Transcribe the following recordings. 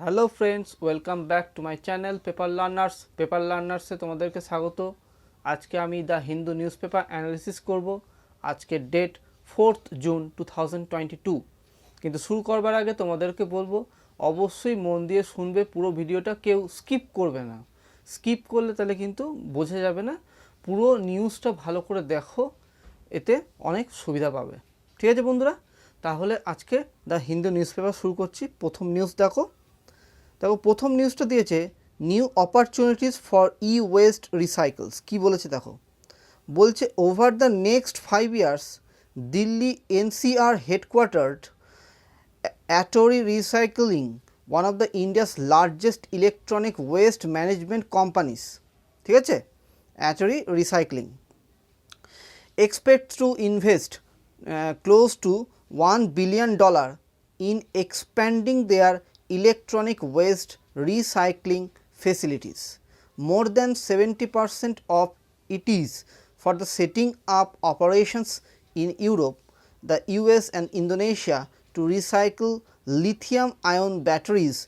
Hello friends, welcome back to my channel paper লার্নার্সে তোমাদেরকে স্বাগত। আজকে আমি the Hindu newspaper analysis করব। আজকে ডেট 4th জুন 2022। কিন্তু শুরু করবার আগে তোমাদেরকে বলবো অবশ্যই মন দিয়ে শুনবে পুরো ভিডিওটা, কেউ স্কিপ করবে না। স্কিপ করলে তাহলে কিন্তু বোঝা যাবে না। পুরো নিউজটা ভালো করে দেখো, এতে অনেক সুবিধা পাবে। ঠিক আছে বন্ধুরা, তাহলে আজকে দ্য হিন্দু নিউজ পেপার শুরু করছি। প্রথম নিউজ দেখো, প্রথম নিউজটা দিয়েছে new opportunities for e waste recycles. কী বলেছে দেখো, বলছে over the next 5 years Delhi NCR headquartered Attero recycling, one of the India's largest electronic waste management companies. ঠিক আছে, Attero recycling expects to invest close to $1 billion in expanding their electronic waste recycling facilities. More than 70% of it is for the setting up operations in Europe, the US and Indonesia to recycle lithium-ion batteries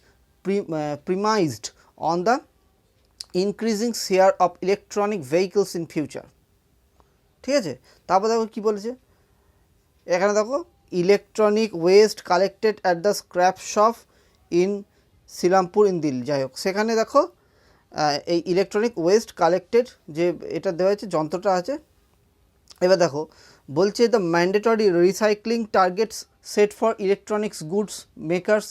premised on the increasing share of electronic vehicles in future. ঠিক আছে, তারপর দেখো কী বলেছে এখানে, দেখো electronic waste collected at the scrap shop in Shrirampur in Delhi. যাই হোক, সেখানে দেখো এই ইলেকট্রনিক ওয়েস্ট কালেক্টেড যে এটা দেওয়া হয়েছে, যন্ত্রটা আছে। এবার দেখো বলছে the mandatory recycling targets set for electronics goods makers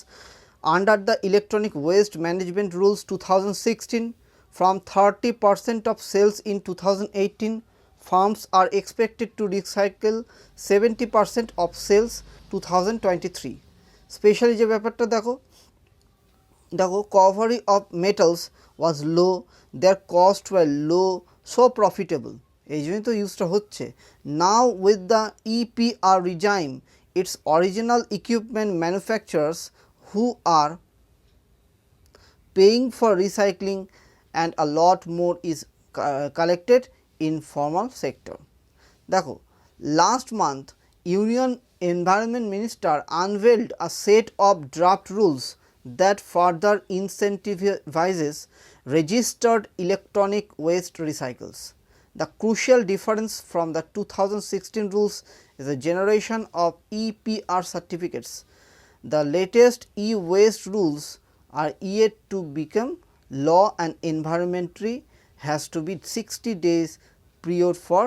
under the electronic waste management rules 2016 from 30% of sales in 2018. Firms are expected to recycle 70% of sales 2023. Specially যে ব্যাপারটা দেখো, recovery of metals was low, their costs were low, so profitable, এই জন্যই তো ইউজটা হচ্ছে। Now with the EPR regime, its original equipment manufacturers who are paying for recycling and a lot more is collected in formal sector. দেখো, last month Union Environment Minister unveiled a set of draft rules that further incentivizes registered electronic waste recycles. The crucial difference from the 2016 rules is the generation of EPR certificates. The latest e-waste rules are yet to become law and environmentally has to be 60 days period for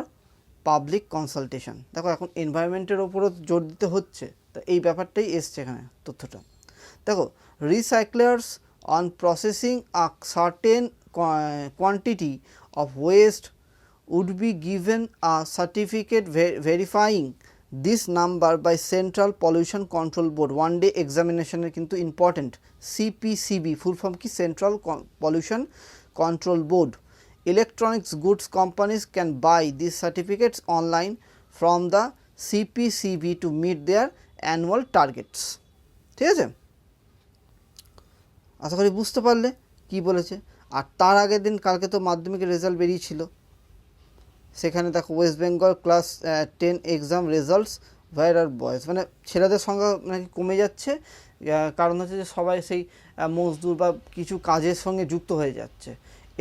public consultation. দেখো, এখন এনভায়রনমেন্টের ওপরও জোর দিতে হচ্ছে, তো এই ব্যাপারটাই এসছে এখানে তথ্যটা। দেখো, recyclers on processing a certain quantity of waste would be given a certificate verifying this number by central pollution control board. One day এক্সামিনেশনের কিন্তু ইম্পর্টেন্ট। সিপিসিবি ফুল ফর্ম কি? Central pollution control board. Electronics goods companies can buy these certificates online from the CPCB to meet their annual targets. ঠিক আছে, আশা করি বুঝতে পারলে কি বলেছে। আর তার আগের দিন কালকে তো মাধ্যমিকের রেজাল্ট বেরিয়েছিল, সেখানে দেখো West Bengal class 10 exam results ভাইয়ার আর বয়েজ, মানে ছেলেদের সংখ্যা নাকি কমে যাচ্ছে। কারণ হচ্ছে যে সবাই সেই মজদুর বা কিছু কাজের সঙ্গে যুক্ত হয়ে যাচ্ছে,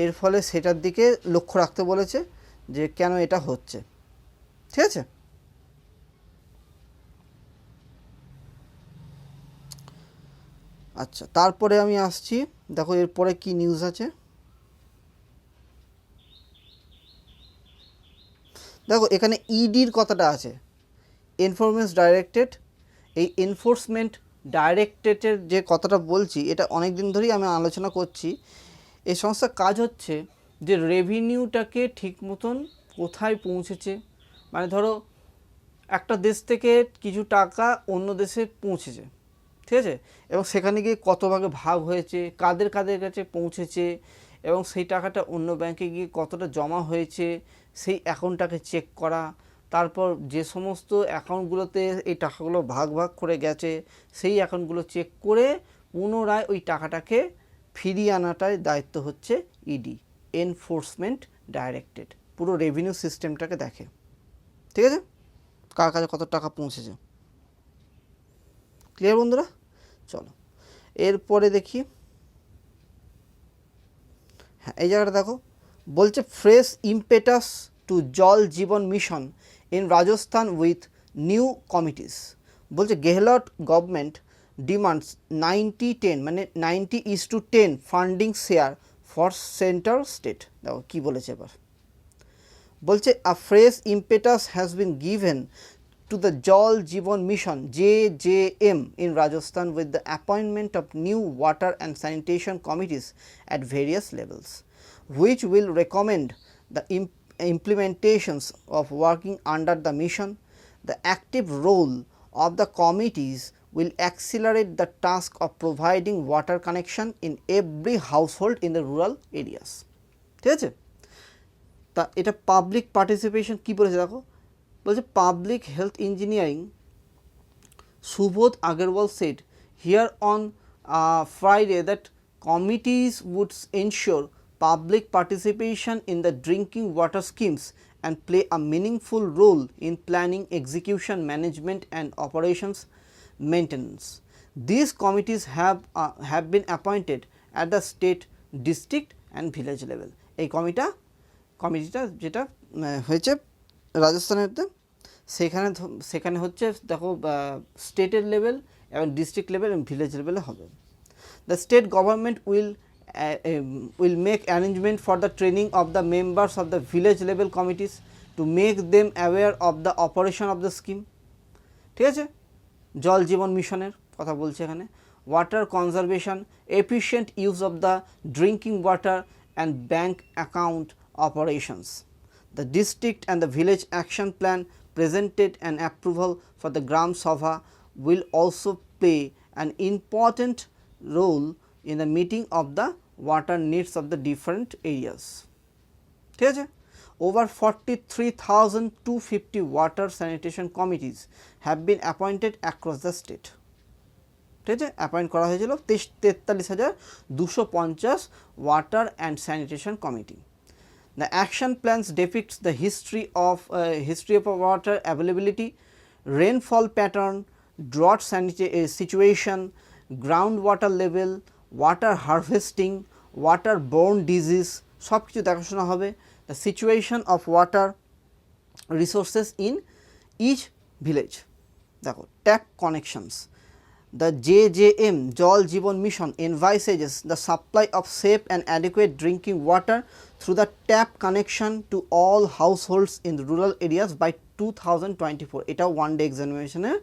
এর ফলে সেটার দিকে লক্ষ্য রাখতে বলেছে যে কেন এটা হচ্ছে। ঠিক আছে, আচ্ছা তারপরে আমি আসছি, দেখো এরপরে কি নিউজ আছে। দেখো এখানে ইডির কথাটা আছে, এনফোর্সমেন্ট ডাইরেক্টরেট। এই এনফোর্সমেন্ট ডাইরেক্টরেটের যে কথাটা বলছি, এটা অনেক দিন ধরেই আমি আলোচনা করছি। এই সংস্থার কাজ হচ্ছে যে রেভিনিউটাকে ঠিক মতন কোথায় পৌঁছেছে, মানে ধরো একটা দেশ থেকে কিছু টাকা অন্য দেশে পৌঁছেছে, ঠিক আছে, এবং সেখানে গিয়ে কত ভাগে ভাগ হয়েছে, কাদের কাদের কাছে পৌঁছেছে, এবং সেই টাকাটা অন্য ব্যাংকে গিয়ে কতটা জমা হয়েছে সেই অ্যাকাউন্টটাকে চেক করা। তারপর যে সমস্ত অ্যাকাউন্টগুলোতে এই টাকাগুলো ভাগ ভাগ করে গেছে সেই অ্যাকাউন্টগুলো চেক করে পুনরায় ওই টাকাটাকে ফিরিয়ে আনাটার দায়িত্ব হচ্ছে ইডি, এনফোর্সমেন্ট ডাইরেক্টরেট। পুরো রেভিনিউ সিস্টেমটাকে দেখে। ঠিক আছে, কার কাছে কত টাকা পৌঁছেছে। ক্লিয়ার বন্ধুরা? চলো এরপরে দেখি হ্যাঁ এই জায়গাটা দেখো বলছে fresh impetus to Jal Jeevan mission in Rajasthan with new committees. বলছে গেহলট গভর্নমেন্ট ডিমান্ডস 90-10 মানে 90:10 funding share for centre state. দেখো কী বলেছে এবার বলছে a fresh impetus has been given to the Jal Jeevan Mission JJM in Rajasthan with the appointment of new water and sanitation committees at various levels, which will recommend the implementations of working under the mission. The active role of the committees will accelerate the task of providing water connection in every household in the rural areas. ঠিক আছে, তা এটা public participation কী বলেছে দেখো বলছে public health engineering Subodh Agarwal said here on Friday that committees would ensure public participation in the drinking water schemes and play a meaningful role in planning, execution, management and operations maintenance. These committees have been appointed at the state, district and village level. এই কমিটিটা যেটা হয়েছে রাজস্থানেতে সেখানে হচ্ছে দেখো স্টেটের level এবং district level এবং village লেভেলে হবে। The state government will make arrangement for the training of the members of the village level committees to make them aware of the operation of the scheme. ঠিক আছে, জল জীবন মিশনের কথা বলছে এখানে। Water conservation, efficient use of the drinking water and bank account operations. The district and the village action plan presented and approval for the Gram Sabha will also play an important role in the meeting of the water needs of the different areas. ঠিক আছে, over 43,250 water sanitation committees have been appointed across the state. ঠিক আছে, appoint করা হয়েছিল 43,250 water and sanitation committee. The action plans depicts the history of water availability, rainfall pattern, drought situation, groundwater level, water harvesting, waterborne disease সব কিছু দেখাশোনা হবে। The situation of water resources in each village. দেখো tap connections. The JJM Jal Jeevan Mission envisages the supply of safe and adequate drinking water through the tap connection to all households in the rural areas by 2024. এটা one day এক্সামিনেশনের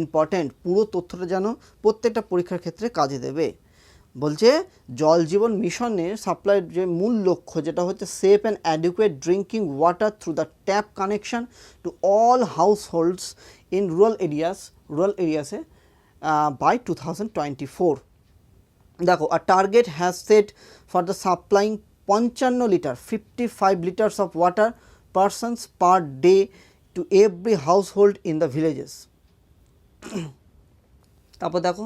important, পুরো তথ্যটা যেন প্রত্যেকটা পরীক্ষার ক্ষেত্রে কাজে দেবে। বলছে জল জীবন মিশনের সাপ্লাইয়ের যে মূল লক্ষ্য যেটা হচ্ছে safe and adequate drinking water through the tap connection to all households in rural এরিয়াসে by 2024. দেখো a target has set for the supplying 55 litre 55 liters of water persons per day to every household in the villages. তারপর দেখো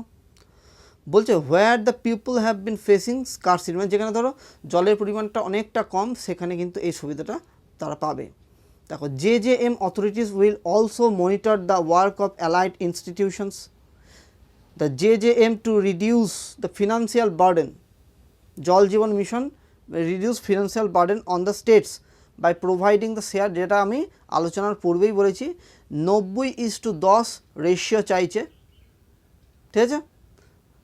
বলছে where the people have been facing scarcity, মানে যেখানে ধরো জলের পরিমাণটা অনেকটা কম সেখানে কিন্তু এই সুবিধাটা তারা পাবে। দেখো JJM authorities will also monitor the work of allied institutions. The JJM to reduce the financial burden, Jal Jeevan Mission reduce financial burden on the states by providing the share, যেটা আমি আলোচনার পূর্বেই বলেছি 90:10 রেশিও চাইছে। ঠিক আছে,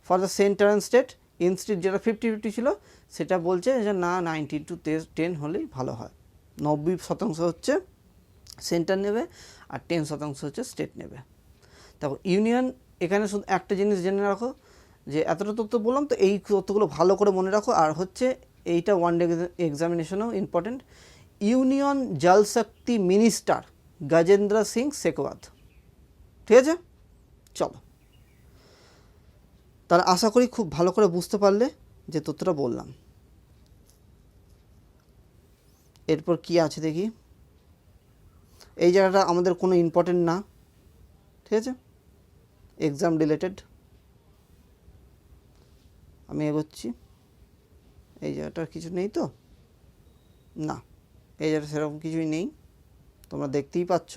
for the centre and state, ইনস্টিট যেটা 50-50 ছিল সেটা বলছে যে না 90:10 হলেই ভালো হয়। 90% হচ্ছে সেন্টার নেবে আর 10% হচ্ছে স্টেট নেবে। দেখো ইউনিয়ন, এখানে শুধু একটা জিনিস জেনে রাখো যে এতটা তথ্য বললাম তো এই তথ্যগুলো ভালো করে মনে রাখো। আর হচ্ছে এইটা ওয়ান ডে এক্সামিনেশনেও ইম্পর্টেন্ট। ইউনিয়ন জল শক্তি মিনিস্টার গজেন্দ্র সিং শেখাওয়াত। ঠিক আছে, চলো তাহলে আশা করি খুব ভালো করে বুঝতে পারলে যে তথ্যটা বললাম। এরপর কি আছে দেখি, এই জায়গাটা আমাদের কোনো ইম্পর্টেন্ট না। ঠিক আছে, এক্সাম রিলেটেড আমি এগোচ্ছি। এই জায়গাটা কিছু নেই তো, না এই জায়গাটা সেরকম কিছুই নেই, তোমরা দেখতেই পাচ্ছ।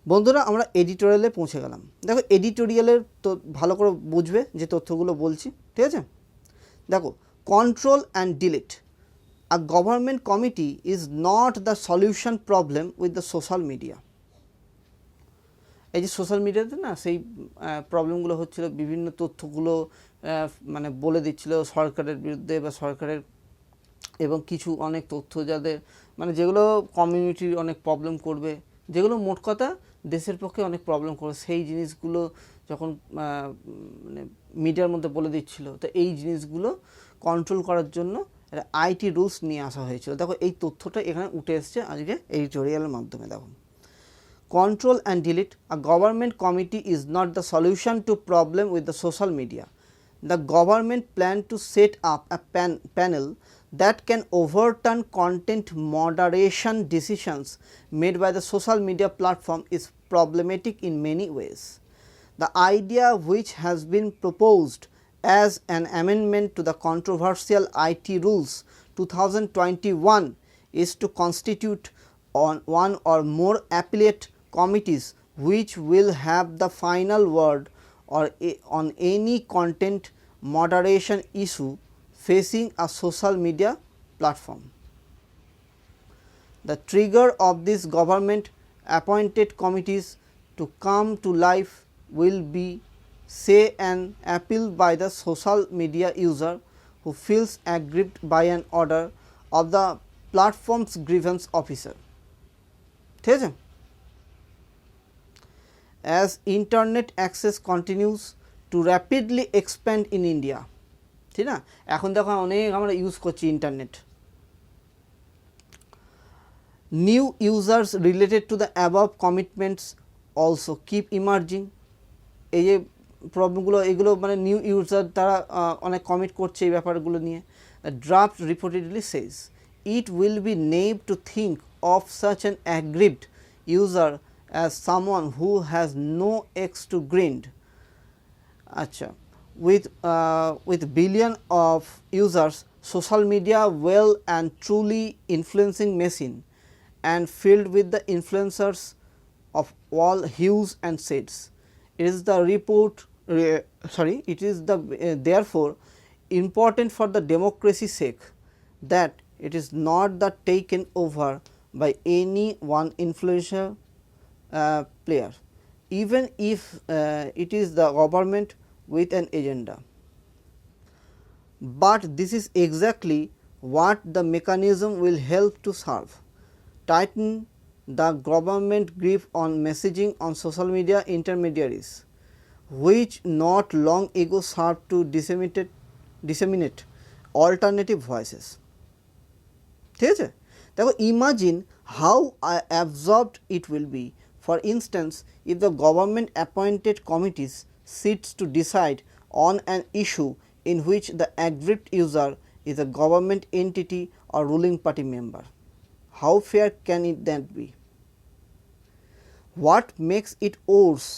বন্ধুরা আমরা এডিটোরিয়ালে পৌঁছে গেলাম। দেখো এডিটোরিয়ালের তো ভালো করে বুঝবে যে তথ্যগুলো বলছি। ঠিক আছে, দেখো control and delete. A government committee is not the solution problem with the social media. এই যে সোশ্যাল মিডিয়াতে না সেই প্রবলেমগুলো হচ্ছিল, বিভিন্ন তথ্যগুলো মানে বলে দিচ্ছিল সরকারের বিরুদ্ধে বা সরকারের, এবং কিছু অনেক তথ্য যাদের মানে যেগুলো কমিউনিটির অনেক প্রবলেম করবে, যেগুলো মোট কথা দেশের পক্ষে অনেক প্রবলেম করবে, সেই জিনিসগুলো যখন মানে মিডিয়ার মধ্যে বলে দিচ্ছিল, তো এই জিনিসগুলো কন্ট্রোল করার জন্য একটা আইটি রুলস নিয়ে আসা হয়েছিল। দেখো এই তথ্যটা এখানে উঠে এসছে আজকে এডিটোরিয়ালের মাধ্যমে। দেখো, control and delete. A government committee is not the solution to problem with the social media. The government plan to set up a panel that can overturn content moderation decisions made by the social media platform is problematic in many ways. The idea, which has been proposed as an amendment to the controversial IT rules 2021, is to constitute on one or more appellate committees which will have the final word or on any content moderation issue facing a social media platform. The trigger of these government appointed committees to come to life will be, say, an appeal by the social media user who feels aggrieved by an order of the platform's grievance officer. ঠিক আছে? As internet access continues to rapidly expand in India, ঠিক না, এখন দেখো অনেক আমরা use করছি internet, new users related to the above commitments also keep emerging. এই যে প্রবলেমগুলো, এগুলো মানে নিউ ইউজার তারা অনেক কমিট করছে এই ব্যাপারগুলো নিয়ে। The draft reportedly says it will be naive to think of such an aggrieved user as someone who has no X to grind. Acha, with billion of users, social media well and truly influencing machine and filled with the influencers of all hues and shades. It is the it is the therefore important for the democracy's sake that it is not the taken over by any one influential player, even if it is the government with an agenda. But this is exactly what the mechanism will help to serve: tighten the government grip on messaging on social media intermediaries, which not long ago served to disseminate alternative voices. ঠিক আছে? দেখো, imagine how absorbed it will be. For instance, if the government appointed committees sits to decide on an issue in which the aggrieved user is a government entity or ruling party member, how fair can it then be? What makes it worse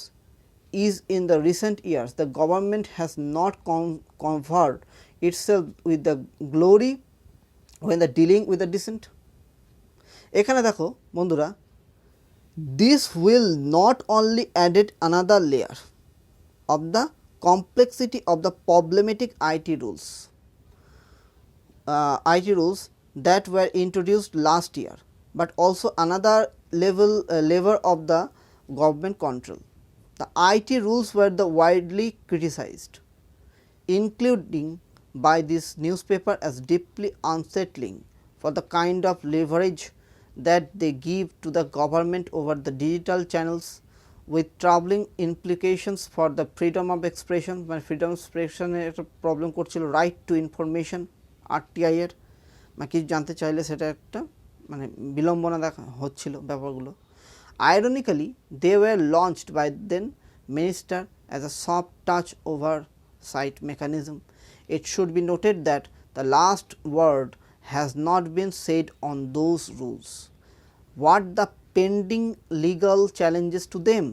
is in the recent years the government has not covered itself with the glory when the dealing with the dissent. এখানে দেখো বন্ধুরা, this will not only added another layer of the complexity of the problematic IT rules that were introduced last year, but also another level of the government control. The IT rules were widely criticized, including by this newspaper, as deeply unsettling for the kind of leverage that they give to the government over the digital channels, with troubling implications for the freedom of expression. মানে freedom of expression এর একটা problem করছিল, right two information RTI এর, মানে কিছু জানতে চাইলে সেটা একটা মানে বিলম্বনা দেখা হচ্ছিল ব্যাপারগুলো। Ironically, they were launched by then minister as a soft touch oversight mechanism. It should be noted that the last word has not been said on those rules. What the pending legal challenges to them?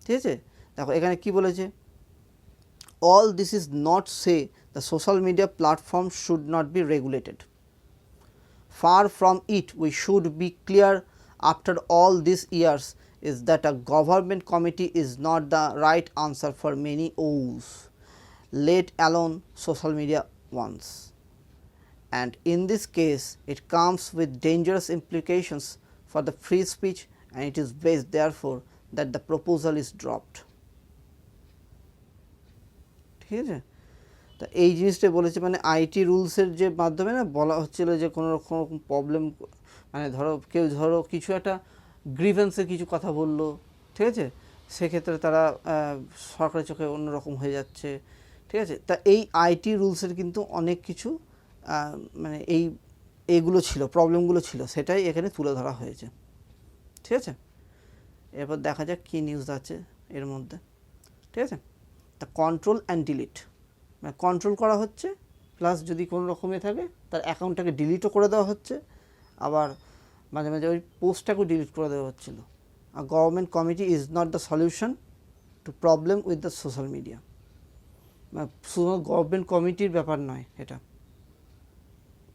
ঠিক আছে? দেখো এখানে কি বলেছে, all this is not say the social media platform should not be regulated. Far from it. We should be clear after all these years is that a government committee is not the right answer for many woes. let alone social media ones. And in this case it comes with dangerous implications for the free speech, and it is based therefore that the proposal is dropped. ঠিক আছে, তা এই জিনিসটা বলেছে, মানে IT রুলসের যে মাধ্যমে না বলা হচ্ছিল যে কোনো রকম প্রবলেম, মানে কেউ কিছু একটা গ্রিভেন্সের কিছু কথা বললো, ঠিক আছে, সেক্ষেত্রে তারা সরকারের চোখে অন্যরকম হয়ে যাচ্ছে, ঠিক আছে। তা এই আইটি রুলসের কিন্তু অনেক কিছু মানে এইগুলো ছিল, প্রবলেমগুলো ছিল, সেটাই এখানে তুলে ধরা হয়েছে, ঠিক আছে। এরপর দেখা যাক কী নিউজ আছে এর মধ্যে, ঠিক আছে। তা কন্ট্রোল অ্যান্ড ডিলিট, মানে কন্ট্রোল করা হচ্ছে, প্লাস যদি কোনো রকমে থাকে তার অ্যাকাউন্টটাকে ডিলিটও করে দেওয়া হচ্ছে, আবার মাঝে মাঝে ওই পোস্টটাকেও ডিলিট করে দেওয়া হচ্ছিলো। আর government committee is not the solution to problem with the social media, মানে শুধু গভর্নমেন্ট কমিটির ব্যাপার নয় এটা,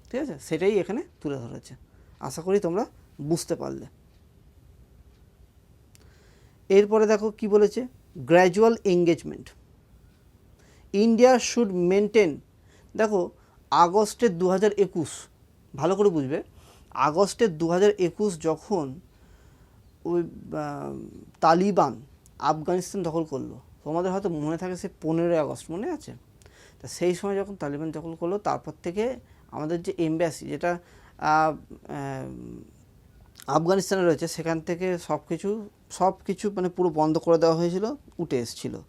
ঠিক আছে, সেটাই এখানে তুলে ধরেছে। আশা করি তোমরা বুঝতে পারলে। এরপরে দেখো কি বলেছে, gradual engagement, India should maintain. দেখো আগস্টের 2021, ভালো করে বুঝবে, আগস্টের 2021 যখন ওই তালিবান আফগানিস্তান দখল করলো, তোমাদের হয়তো মনে থাকে সে 15ই আগস্ট, মনে আছে? তা সেই সময় যখন তালিবান দখল করলো, তারপর থেকে আমাদের যে এমবাসি যেটা আফগানিস্তানে রয়েছে, সেখান থেকে সব কিছু মানে পুরো বন্ধ করে দেওয়া হয়েছিল, উঠে এসেছিলো।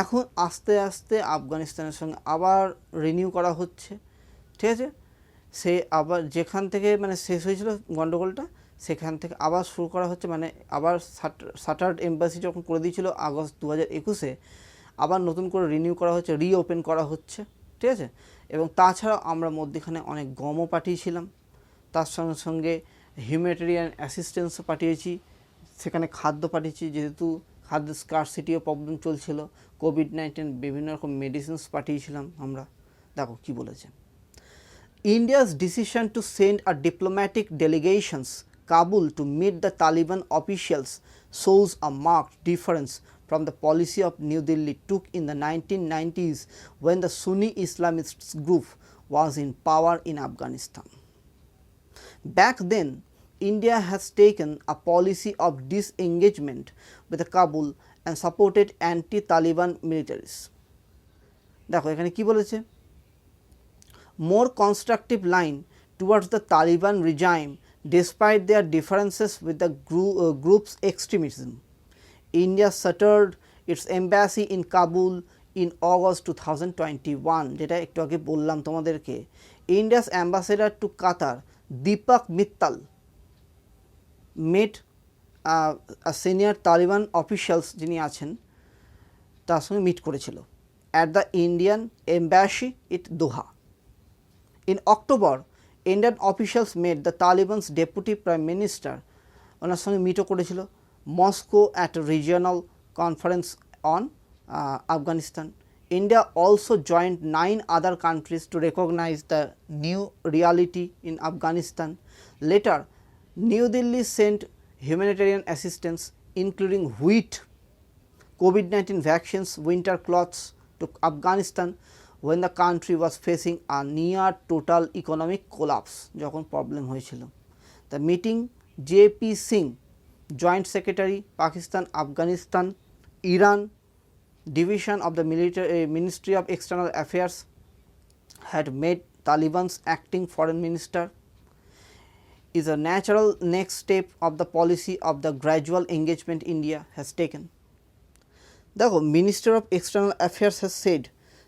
এখন আস্তে আস্তে আফগানিস্তানের সঙ্গে আবার রিনিউ করা হচ্ছে, ঠিক আছে। সে আবার যেখান থেকে মানে শেষ হয়েছিল গণ্ডগোলটা, সেখান থেকে আবার শুরু করা হচ্ছে, মানে আবার শাটার্ড এম্বাসি যখন করে দিয়েছিল আগস্ট 2021-এ, আবার নতুন করে রিনিউ করা হচ্ছে, রিওপেন করা হচ্ছে, ঠিক আছে। এবং তাছাড়াও আমরা মধ্যখানে অনেক গমও পাঠিয়েছিলাম, তার সঙ্গে সঙ্গে হিউম্যানিটেরিয়ান অ্যাসিস্ট্যান্সও পাঠিয়েছি, সেখানে খাদ্য পাঠিয়েছি, যেহেতু খাদ্য স্কারসিটিও প্রবলেম চলছিল, কোভিড-19 বিভিন্ন রকম মেডিসিনস পাঠিয়েছিলাম আমরা। দেখো কি বলেছে, India's decision to send a diplomatic delegations Kabul to meet the Taliban officials shows a marked difference from the policy of New Delhi took in the 1990s when the Sunni Islamist group was in power in Afghanistan. Back then, India has taken a policy of disengagement with Kabul and supported anti-Taliban militaries. দেখো এখানে কি বলেছে, more constructive line towards the Taliban regime despite their differences with the group's extremism. India shuttered its embassy in Kabul in August 2021, যেটা একটু আগে বললাম তোমাদেরকে। India's ambassador to Qatar, Deepak Mittal, met a senior Taliban officials যিনি আছেন তার সঙ্গে meet করেছিল at the Indian embassy at Doha. In October, Indian officials met the Taliban's deputy prime minister, ওনার সঙ্গে মিটও করেছিল, Moscow at a regional conference on Afghanistan. India also joined 9 other countries to recognize the new reality in Afghanistan. Later, New Delhi sent humanitarian assistance including wheat, COVID-19 vaccines, winter clothes to Afghanistan when the country was facing a near total economic collapse, যখন problem হয়েছিল। The meeting, J.P. Singh, Joint Secretary, Pakistan, Afghanistan, Iran Division of the Ministry of External Affairs, had met Taliban's acting foreign minister, is a natural next step of the policy of the gradual engagement India has taken. The Minister of External Affairs has said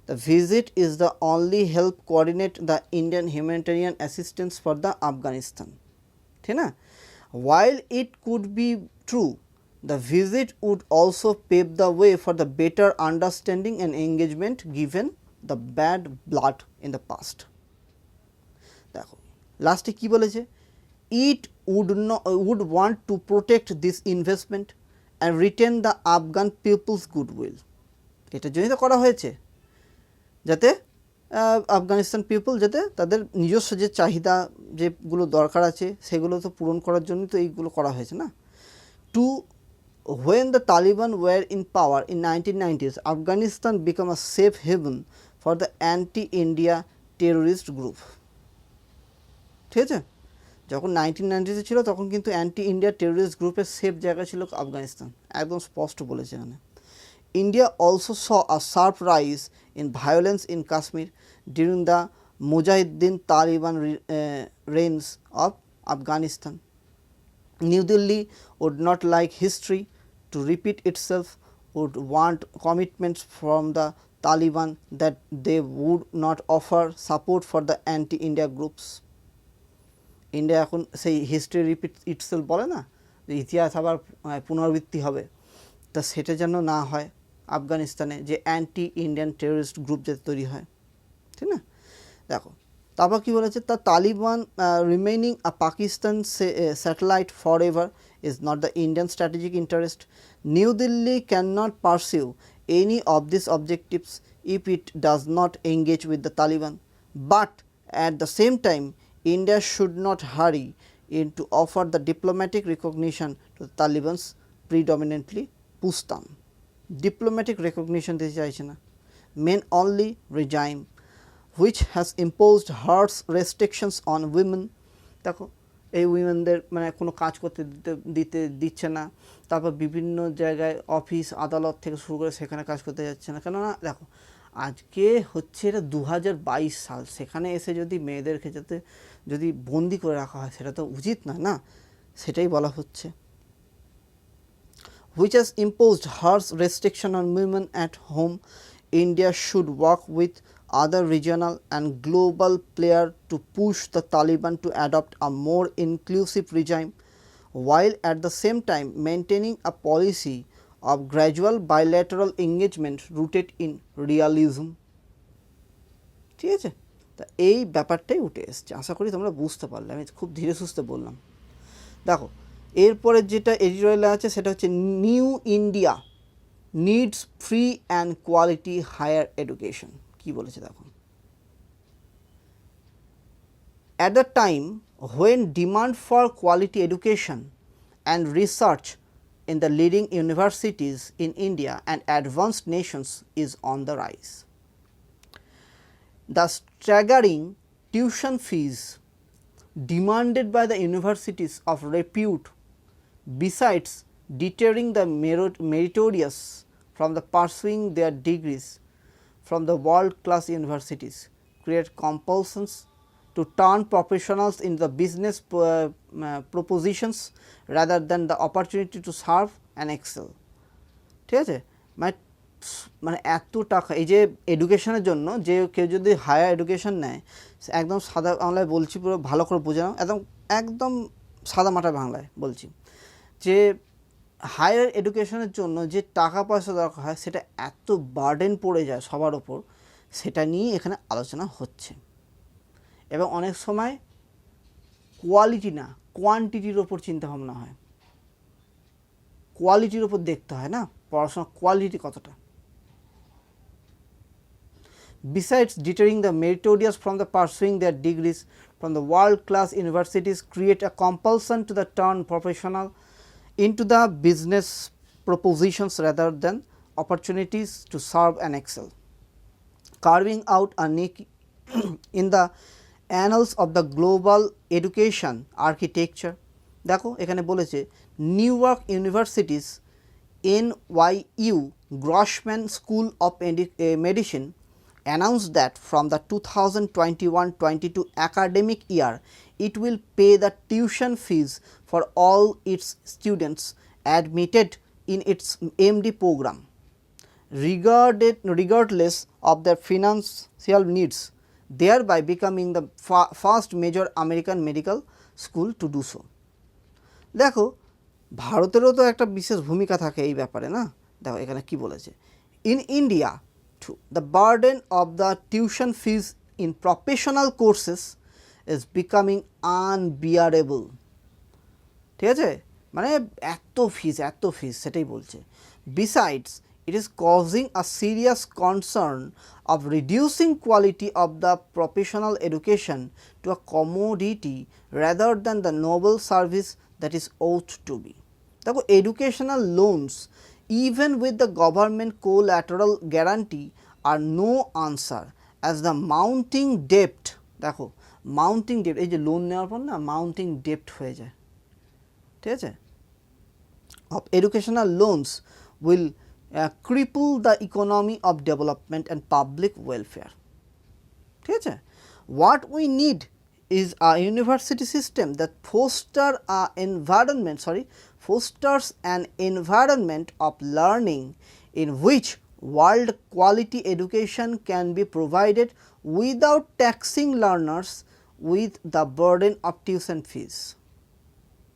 the visit is the only help coordinate the Indian humanitarian assistance for the Afghanistan. While it could be true, the visit would also pave the way for the better understanding and engagement given the bad blood in the past. দেখো লাস্টে কি বলেছে, it would want to protect this investment and retain the Afghan people's goodwill. এটার জন্যই তো করা হয়েছে, যাতে আফগানিস্তান পিপল যাতে তাদের নিজস্ব যে চাহিদা যেগুলো দরকার আছে সেগুলো তো পূরণ করার জন্য তো এইগুলো করা হয়েছে না। To when the Taliban were in power in 1990s, Afghanistan became a safe haven for the anti-India terrorist group. ঠিক আছে, যখন 1990s ছিল তখন কিন্তু অ্যান্টি ইন্ডিয়া টেররিস্ট গ্রুপের সেফ জায়গা ছিল আফগানিস্তান, একদম স্পষ্ট বলেছে এখানে। India also saw a sharp rise in violence in Kashmir during the Mujahideen Taliban reigns of Afghanistan. New Delhi would not like history to repeat itself, would want commitments from the Taliban that they would not offer support for the anti-India groups. India এখন সেই history repeat itself বলে না, যে ইতিহাস আবার পুনরাবৃত্তি হবে, তা সেটা যেন না হয় আফগানিস্তানে, যে অ্যান্টি ইন্ডিয়ান টেররিস্ট গ্রুপ যাতে তৈরি হয়, ঠিক না। দেখো তারপর কী বলেছে, the Taliban remaining a Pakistan satellite for ever is not the Indian strategic interest. New Delhi can not pursue any of this objectives if it does not engage with the Taliban, but at the same time India should not hurry in to offer the diplomatic recognition to the Taliban's predominantly Pustan. Diplomatic recognition দিতে চাইছে না, men only regime which has imposed harsh restrictions on women. দেখো এই উইমেনদের মানে কোনো কাজ করতে দিচ্ছে না, তারপর বিভিন্ন জায়গায় অফিস আদালত থেকে শুরু করে সেখানে কাজ করতে যাচ্ছে না, কেননা দেখো আজকে হচ্ছে এটা 2022 সাল, সেখানে এসে যদি মেয়েদেরকে যদি বন্দি করে রাখা হয় সেটা তো উচিত না, না, সেটাই বলা হচ্ছে। which has imposed harsh restriction on women at home, India should work with other regional and global players to push the Taliban to adopt a more inclusive regime, while at the same time maintaining a policy of gradual bilateral engagement rooted in realism. ঠিক আছে, তা এই ব্যাপারটাই উঠে এসছে, আশা করি তোমরা বুঝতে পারলে, আমি খুব ধীরে সুস্থে বললাম। দেখো এরপরে যেটা এডিটোরিয়ালে আছে সেটা হচ্ছে new India needs free and quality higher education. কী বলেছে দেখো, at the time when demand for quality education and research in the leading universities in India and advanced nations is on the rise. The staggering tuition fees demanded by the universities of repute, besides deterring the meritorious from the pursuing their degrees from the world-class universities, create compulsions to turn professionals into the business propositions rather than the opportunity to serve and excel. ঠিক আছে, মানে এত টাকা এই যে এডুকেশনের জন্য, যে কেউ যদি হায়ার এডুকেশন নেয়, একদম সাদা বাংলায় বলছি, পুরো ভালো করে বুঝে নাও, একদম সাদা মাটা বাংলায় বলছি, যে হায়ার এডুকেশনের জন্য যে টাকা পয়সা দরকার হয় সেটা এত বার্ডেন পড়ে যায় সবার ওপর, সেটা নিয়ে এখানে আলোচনা হচ্ছে। এবং অনেক সময় কোয়ালিটি না কোয়ান্টিটির ওপর চিন্তাভাবনা হয়, কোয়ালিটির ওপর দেখতে হয় না, পড়াশোনার কোয়ালিটি কতটা। Besides deterring the meritorious from the pursuing their degrees from the world-class universities, create a compulsion to the turn professional into the business propositions rather than opportunities to serve and excel, carving out a niche in the annals of the global education architecture. দেখো এখানে বলেছে New York universities NYU Grossman School of Medicine announced that from the 2021-22 academic year it will pay the tuition fees for all its students admitted in its MD program, regardless of their financial needs, thereby becoming the first major American medical school to do so. দেখো ভারতেরও তো একটা বিশেষ ভূমিকা থাকে এই ব্যাপারে না। দেখো এখানে কি বলেছে, in India to the burden of the tuition fees in professional courses is becoming unbearable. ঠিক আছে, মানে এত ফিজ সেটাই বলছে। Besides it is causing a serious concern of reducing quality of the professional education to a commodity rather than the noble service that is ought to be. দেখো educational loans even with the government collateral guarantee are no answer as the mounting debt, দেখো mounting debt এই যে loan নেওয়ার পর না mounting debt হয়ে যায়, ঠিক আছে, of educational loans will cripple the economy of development and public welfare, ঠিক আছে। What we need is a university system that fosters an environment of learning in which world quality education can be provided without taxing learners with the burden of tuition fees,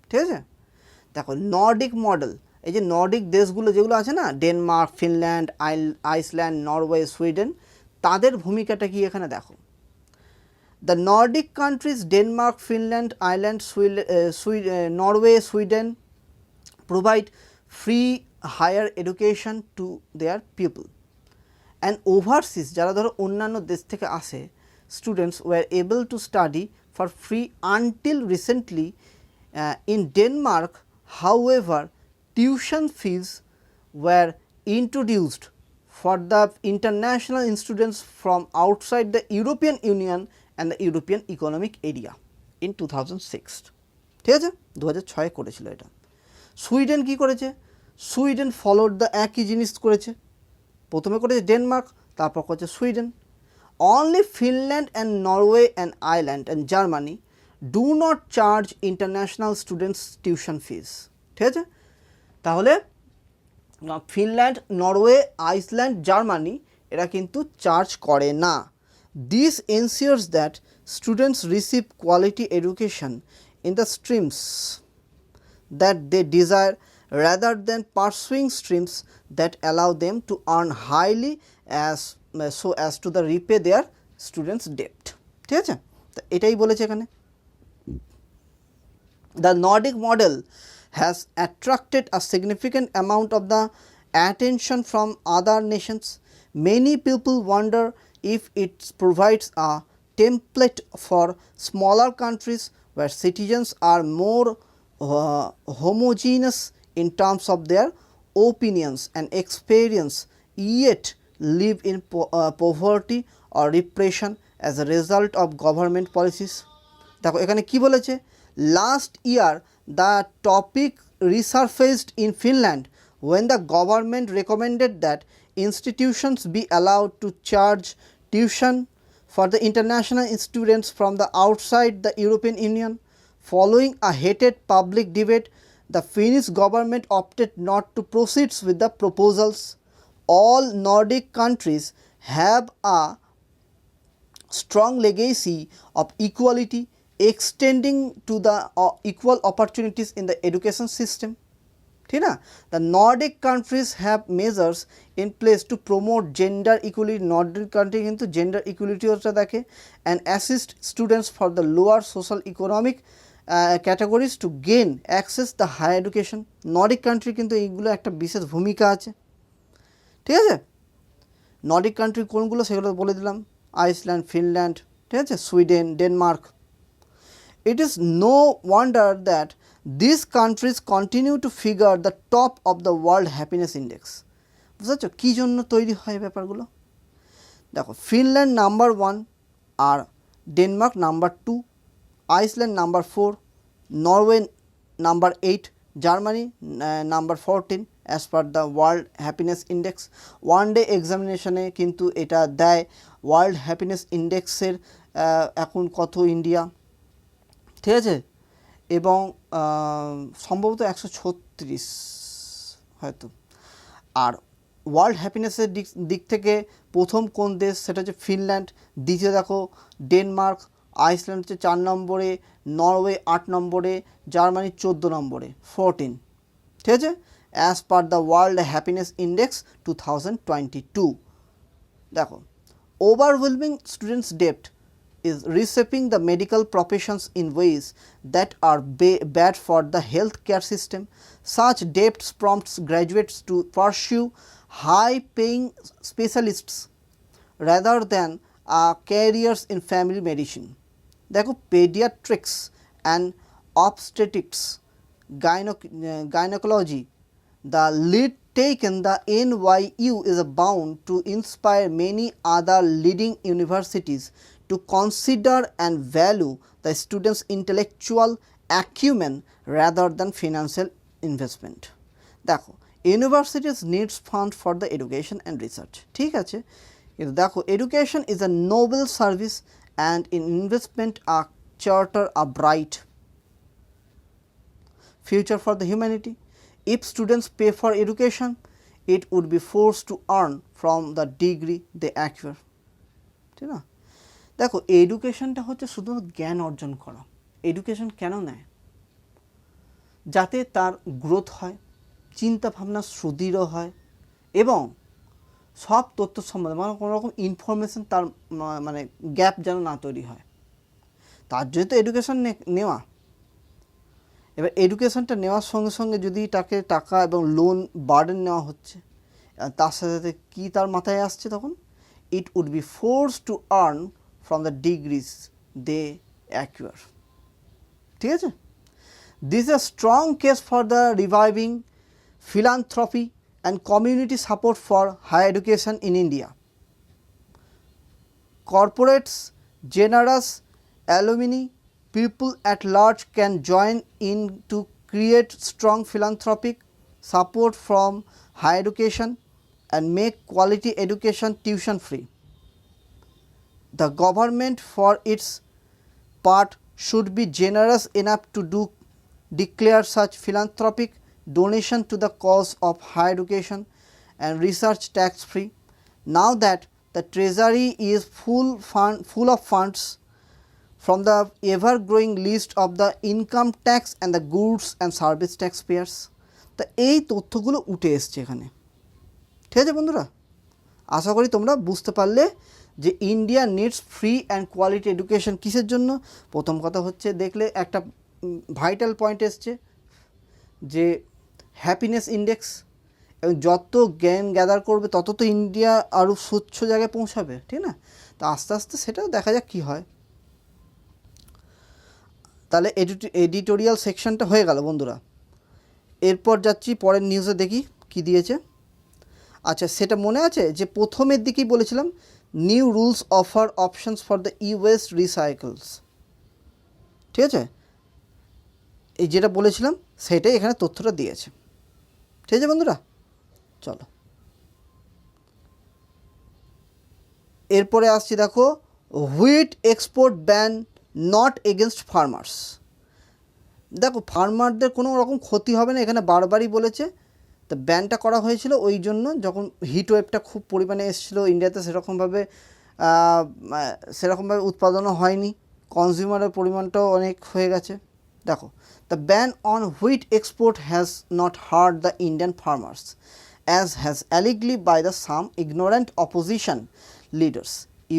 ঠিক আছে। দেখো Nordic model, এই যে Nordic দেশগুলো যেগুলো আছে না, Denmark, Finland, Iceland, Norway, Sweden, তাদের ভূমিকাটা কি এখানে দেখো। The Nordic countries Denmark, Finland, Ireland, Norway, Sweden provide free higher education to their people, and overseas যারা ধরো অন্যান্য দেশ থেকে আসে students were able to study for free until recently. In Denmark, however, tuition fees were introduced for the international students from outside the European Union and the European Economic Area in 2006, ঠিক আছে, 2006 করেছিল এটা। Sweden কি করেছে, Sweden followed the একই জিনিস করেছে, প্রথমে করেছে ডেনমার্ক, তারপর করেছে Sweden. Only Finland and Norway and Ireland and Germany do not charge international students tuition fees, ঠিক আছে। তাহলে ফিনল্যান্ড, নরওয়ে, আইসল্যান্ড, জার্মানি এরা কিন্তু চার্জ করে না। This ensures that students receive quality education in the streams that they desire rather than pursuing streams that allow them to earn highly so as to repay their students debt, ঠিক আছে। তো এটাই বলেছে এখানে। The Nordic model has attracted a significant amount of the attention from other nations. Many people wonder if it provides a template for smaller countries where citizens are more homogeneous in terms of their opinions and experience, yet live in poverty or repression as a result of government policies. দেখো এখানে কি বলেছে, last year the topic resurfaced in Finland when the government recommended that institutions be allowed to charge tuition for the international students from the outside the European Union. Following a heated public debate, the Finnish government opted not to proceed with the proposals. All Nordic countries have a strong legacy of equality extending to the equal opportunities in the education system, ঠিক না। The Nordic countries have measures in place to promote gender equality, Nordic country কিন্তু gender equality ওটা দেখে, and assist students for the lower social economic categories to gain access the higher education. Nordic country কিন্তু এইগুলো একটা বিশেষ ভূমিকা আছে, ঠিক আছে। Nordic country কোনগুলো সেগুলো বলে দিলাম, আইসল্যান্ড, ফিনল্যান্ড, ঠিক আছে, Sweden, Denmark. It is no wonder that these countries continue to figure the top of the World Happiness Index. বুঝতে কী জন্য তৈরি হয় ব্যাপারগুলো, দেখো ফিনল্যান্ড নাম্বার 1 আর Denmark number 2, Iceland number 4, Norway number 8, Germany number 14 as per the world happiness index. One day এক্সামিনেশনে কিন্তু এটা দেয় ওয়ার্ল্ড হ্যাপিনেস ইন্ডেক্সের এখন কত ইন্ডিয়া, ঠিক আছে, এবং সম্ভবত 136 হয়তো। আর ওয়ার্ল্ড হ্যাপিনেসের দিক থেকে প্রথম কোন দেশ, সেটা হচ্ছে ফিনল্যান্ড, দ্বিতীয় দেখো ডেনমার্ক, আইসল্যান্ড হচ্ছে 4 নম্বরে, নরওয়ে 8 নম্বরে, জার্মানি 14 নম্বরে, 14, ঠিক আছে, as per the world happiness index 2022। দেখো ওভারওয়েলমিং স্টুডেন্টস ডেপ্ট is reshaping the medical professions in ways that are bad for the healthcare system. Such debts prompts graduates to pursue high-paying specialists rather than careers in family medicine. দেখো pediatrics and obstetrics gynecology, the lead taken, the NYU is bound to inspire many other leading universities to consider and value the students' intellectual acumen rather than financial investment. দেখো universities needs fund for the education and research, ঠিক আছে, কিন্তু দেখো education is a noble service and in investment a charter a bright future for the humanity. If students pay for education, it would be forced to earn from the degree they acquire. ঠিক না, দেখো এডুকেশনটা হচ্ছে শুধু জ্ঞান অর্জন করা। Education কেন নেয়? যাতে তার গ্রোথ হয়, চিন্তা ভাবনা সুদৃঢ় হয় এবং সব তথ্য সম্বন্ধে মানে কোনো রকম ইনফরমেশন তার মানে গ্যাপ যেন না তৈরি হয়, তার জন্য তো এডুকেশন নেওয়া। এবার এডুকেশনটা নেওয়ার সঙ্গে সঙ্গে যদি তাকে টাকা এবং লোন বার্ডেন নেওয়া হচ্ছে, তার সাথে সাথে কী তার মাথায় আসছে তখন, it would be forced to earn from the degrees they acquire. ঠিক আছে, this is a strong case for the reviving philanthropy and community support for higher education in India. Corporates, generous alumni, people at large can join in to create strong philanthropic support from higher education and make quality education tuition free. The government for its part should be generous enough to declare such philanthropic donation to the cause of higher education and research tax free. Now that the treasury is full of funds from the ever growing list of the income tax and the goods and service taxpayers. তা এই তথ্যগুলো উঠে এসছে এখানে। ঠিক আছে বন্ধুরা, আশা করি তোমরা বুঝতে পারলে যে India needs free and quality education কিসের জন্য। প্রথম কথা হচ্ছে দেখলে একটা ভাইটাল পয়েন্ট এসছে যে হ্যাপিনেস ইন্ডেক্স, এবং যত জ্ঞান গ্যাদার করবে তত তো ইন্ডিয়া আরও স্বচ্ছ জায়গায় পৌঁছাবে, ঠিক না। তো আস্তে আস্তে সেটাও দেখা যাক কী হয়। তাহলে এডিটোরিয়াল সেকশনটা হয়ে গেল বন্ধুরা। এরপর যাচ্ছি পরের নিউজে, দেখি কি দিয়েছে। আচ্ছা, সেটা মনে আছে যে প্রথমের দিকেই বলেছিলাম new rules offer options for the e-waste recycles, ঠিক আছে, এই যেটা বলেছিলাম সেটাই এখানে তথ্যটা দিয়েছে। ঠিক আছে বন্ধুরা, চলো এরপরে আসছি। দেখো wheat export ban not against farmers. দেখো ফার্মারদের কোনো রকম ক্ষতি হবে না, এখানে বারবারই বলেছে। তো ব্যানটা করা হয়েছিল ওই জন্য যখন হিট ওয়েভটা খুব পরিমাণে এসেছিলো ইন্ডিয়াতে, সেরকমভাবে উৎপাদনও হয়নি, কনজিউমারের পরিমাণটাও অনেক হয়ে গেছে। দেখো, the ban on wheat export has not hurt the Indian farmers, as has allegedly by the some ignorant opposition leaders.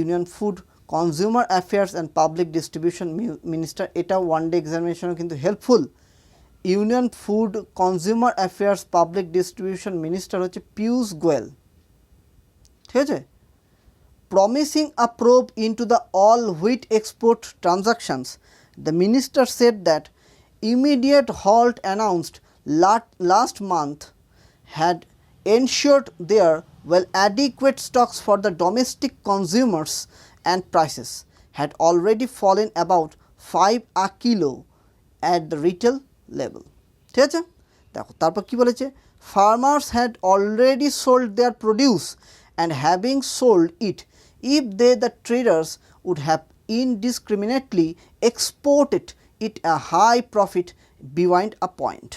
Union Food, Consumer Affairs and Public Distribution Minister, এটা ওয়ান ডে এক্সামিনেশনও কিন্তু helpful. Union food consumer affairs public distribution minister হচ্ছে পীয়ূষ গোয়েল, ঠিক আছে। Promising a probe into the all wheat export transactions, the minister said that immediate halt announced last month had ensured there were adequate stocks for the domestic consumers and prices had already fallen about 5 a kilo at the retail level. ঠিক আছে, দেখো তারপর কি বলেছে, farmers had already sold their produce and having sold it, if they the traders would have indiscriminately exported it a high profit beyond a point,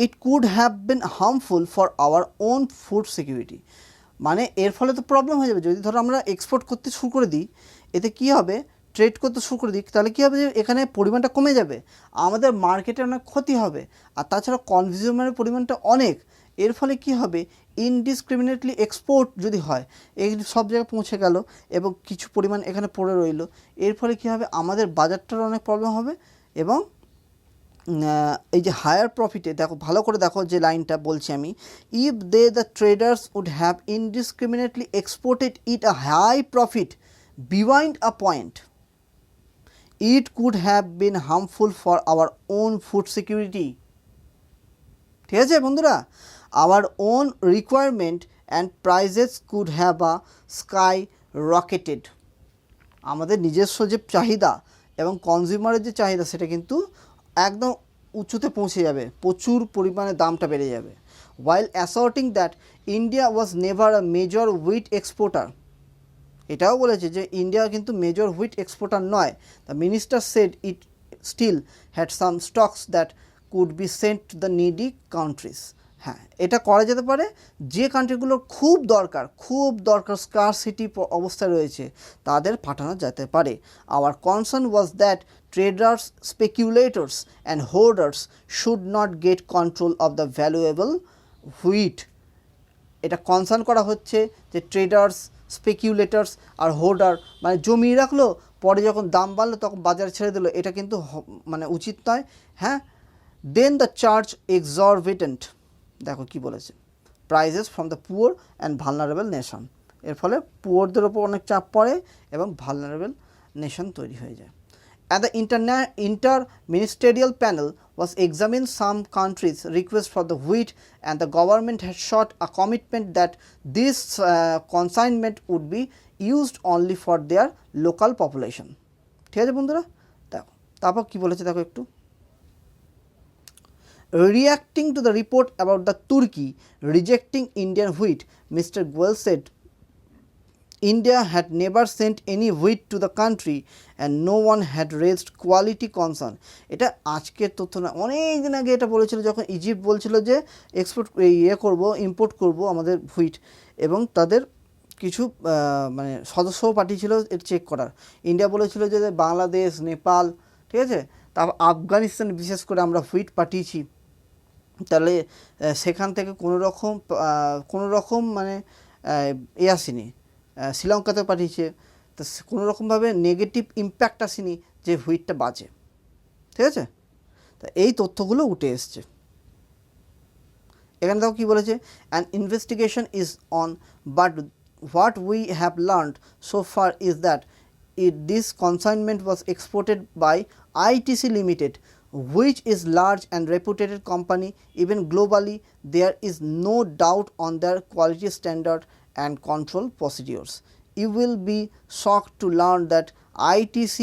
it could have been harmful for our own food security. মানে এর ফলে তো problem হয়ে যাবে, যদি ধরো আমরা export করতে শুরু করে দিই, এতে কি হবে, ট্রেড করতে শুরু করে দিই, তাহলে কী হবে যে এখানে পরিমাণটা কমে যাবে, আমাদের মার্কেটে অনেক ক্ষতি হবে, আর তাছাড়া কনজিউমারের পরিমাণটা অনেক। এর ফলে কি হবে, ইনডিসক্রিমিনেটলি এক্সপোর্ট যদি হয়, এই সব জায়গায় পৌঁছে গেল এবং কিছু পরিমাণ এখানে পড়ে রইল, এর ফলে কী হবে, আমাদের বাজারটার অনেক প্রবলেম হবে। এবং এই যে হায়ার প্রফিটে, দেখো ভালো করে দেখো যে লাইনটা বলছি আমি, if they the traders would have indiscriminately exported it a high profit beyond a point, it could have been harmful for our own food security. ঠিক আছে বন্ধুরা, our own requirement and prices could have a sky rocketed. আমাদের নিজস্ব যে চাহিদা এবং কনজিউমারের যে চাহিদা সেটা কিন্তু একদম উঁচুতে পৌঁছে যাবে, প্রচুর পরিমাণে দামটা বেড়ে যাবে। while asserting that India was never a major wheat exporter, এটাও বলেছে যে ইন্ডিয়া কিন্তু মেজর হুইট এক্সপোর্টার নয়। The minister said it still had some stocks that could be sent to the needy countries. হ্যাঁ, এটা করা যেতে পারে যে কান্ট্রিগুলোর খুব দরকার স্কারসিটি অবস্থায় রয়েছে তাদের পাঠানো যেতে পারে। Our concern was that traders, speculators and holders should not get control of the valuable wheat. এটা কনসার্ন করা হচ্ছে যে ট্রেডার্স, স্পেকুলেটার্স আর হোল্ডার মানে জমিয়ে রাখলো, পরে যখন দাম বাড়লো তখন বাজারে ছেড়ে দিল, এটা কিন্তু মানে উচিত নয়। হ্যাঁ, দেন দ্য চার্জ এক্সরবিটেন্ট, দেখো কি বলেছে, prices from the poor and vulnerable nation. এর ফলে পুয়ারদের ওপর অনেক চাপ পড়ে এবং ভালনারেবল নেশন তৈরি হয়ে যায়। And the inter-ministerial panel was examined some countries' request for the wheat, and the government had sought a commitment that this consignment would be used only for their local population. ঠিক আছে বন্ধুরা, দেখো তারপর কী বলেছে দেখো একটু। Reacting to the report about the Turkey rejecting Indian wheat, Mr. Goel said India had never sent any wheat to the country and no one had raised quality concern. এটা আজকের তথ্য না, অনেক দিন আগে এটা বলেছিল যখন ইজিপ্ট বলছিল যে ইম্পোর্ট করব আমাদের হুইট, এবং তাদের কিছু মানে সদস্যও পাঠিয়েছিল এটা চেক করার। ইন্ডিয়া বলেছিল যে বাংলাদেশ, নেপাল, ঠিক আছে, তারপর আফগানিস্তান বিশেষ করে আমরা হুইট পাঠিয়েছি, তাহলে সেখান থেকে কোনো রকম মানে আসেনি। শ্রীলঙ্কাতে পাঠিয়েছে, তো কোনো রকমভাবে নেগেটিভ ইম্প্যাক্ট আসেনি যে হুইটটা বাজে। ঠিক আছে, তা এই তথ্যগুলো উঠে এসছে। এখানে দেখো কী বলেছে, an investigation is on, but what we have learned so far is that this consignment was exported by ITC limited, which is large and reputed company. Even globally there is no doubt on their quality standard and control procedures. You will be shocked to learn that ITC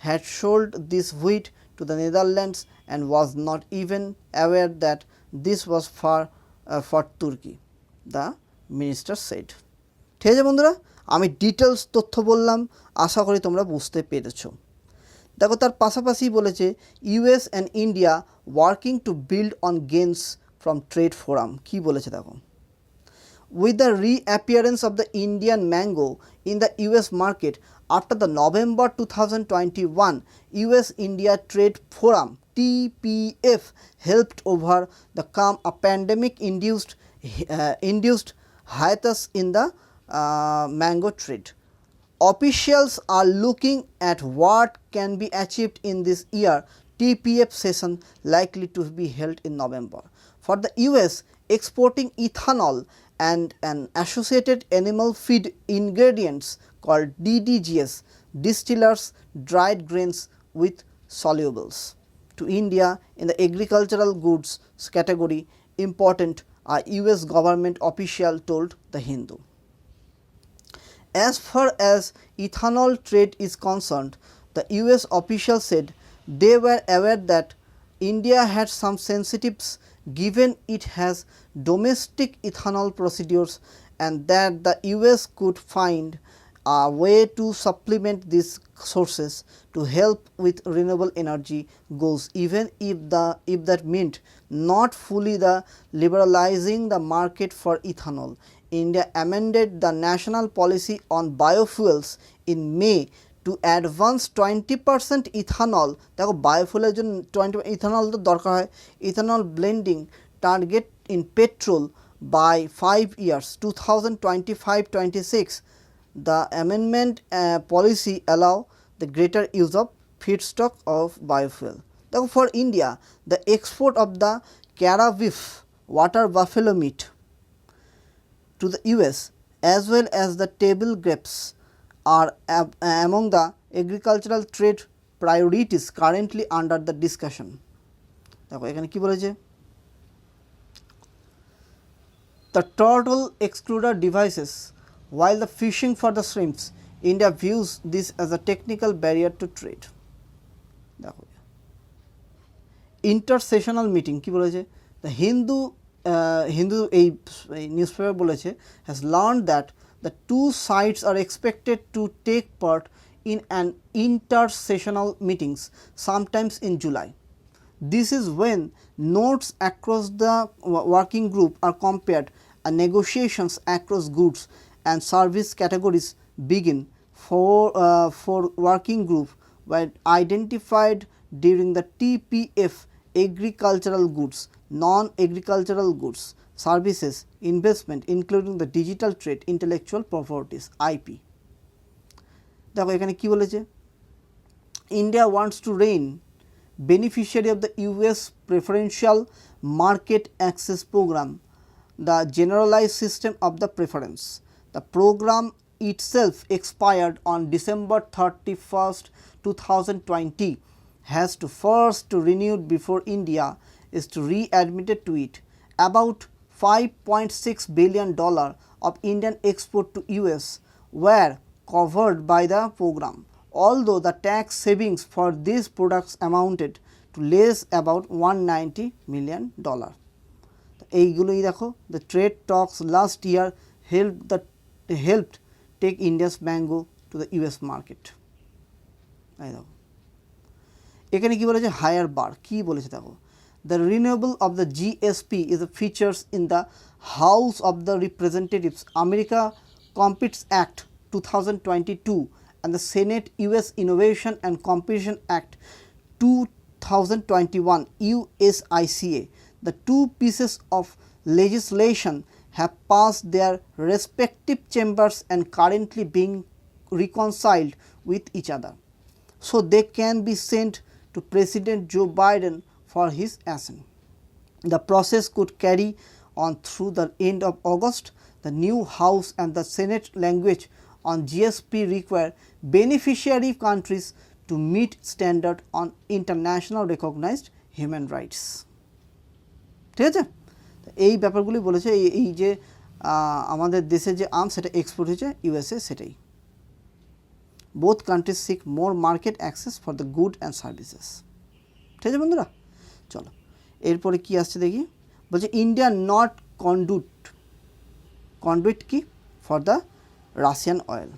had sold this wheat to the Netherlands and was not even aware that this was for Turkey, the minister said. ঠিক আছে বন্ধুরা, আমি details তথ্য বললাম, আশা করি তোমরা বুঝতে পেরেছো। দেখো তার পাশাপাশি বলেছে US and India working to build on gains from trade forum। কি বলেছে দেখো, with the reappearance of the Indian mango in the US market after the November 2021 US-India Trade Forum TPF helped overcome a pandemic induced hiatus in the mango trade. Officials are looking at what can be achieved in this year TPF session likely to be held in November. For the US, exporting ethanol and an associated animal feed ingredients called DDGS, distillers dried grains with solubles, to India in the agricultural goods category important, a US government official told the Hindu. As far as ethanol trade is concerned, the US official said they were aware that India had some sensitives given it has domestic ethanol procedures, and that the US could find a way to supplement these sources to help with renewable energy goals, even if that meant not fully the liberalizing the market for ethanol. India amended the national policy on biofuels in May to advance 20% ethanol, দেখো বায়োফুয়েলের জন্য 20 ethanol তো দরকার হয়, ethanol blending target in petrol by 5 years 2025-26. The amendment policy allow the greater use of feedstock of biofuel. Therefore, for India, the export of the Carabeef water buffalo meat to the US as well as the table grapes are among the agricultural trade priorities currently under the discussion. দেখো এখানে কি বলেছে, the turtle excluder devices while the fishing for the shrimps, India views this as a technical barrier to trade. দেখো intersessional meeting কি বলেছে, the Hindu এই newspaper বলেছে has learned that the two sides are expected to take part in an intersessional meetings sometimes in July. This is when notes across the working group are compared and negotiations across goods and service categories begin. For working group were identified during the TPF: agricultural goods, non-agricultural goods, services, investment including the digital trade, intellectual properties IP. দেখো এখানে কি বলেছে, India wants to remain beneficiary of the US preferential market access program, the generalized system of the preference. The program itself expired on December 31st, 2020, has to first to renewed before India is to readmitted to it. About $5.6 billion of Indian export to US were covered by the program, although the tax savings for these products amounted to less about $190 million. এইগুলোই দেখো, the trade talks last year helped take India's mango to the US market. এই দেখো এখানে কি বলেছে, higher বার কি বলেছে দেখো, the renewal of the GSP is a features in the House of the Representatives America Competes Act 2022 and the Senate US Innovation and Competition Act 2021 USICA. The two pieces of legislation have passed their respective chambers and currently being reconciled with each other, so they can be sent to President Joe Biden for his assent. The process could carry on through the end of August. The new House and the Senate language on GSP require beneficiary countries to meet standard on international recognized human rights. ঠিক আছে, এই ব্যাপারগুলি বলেছে, এই যে আমাদের দেশে যে আম সেটা এক্সপোর্ট হয়েছে ইউএসএ, সেটাই। Both countries seek more market access for the good and services. ঠিক আছে বন্ধুরা, চলো এরপরে কি আসছে দেখি, বলছে ইন্ডিয়া নট কন্ডুইট কি ফর দ্য রাশিয়ান অয়েল।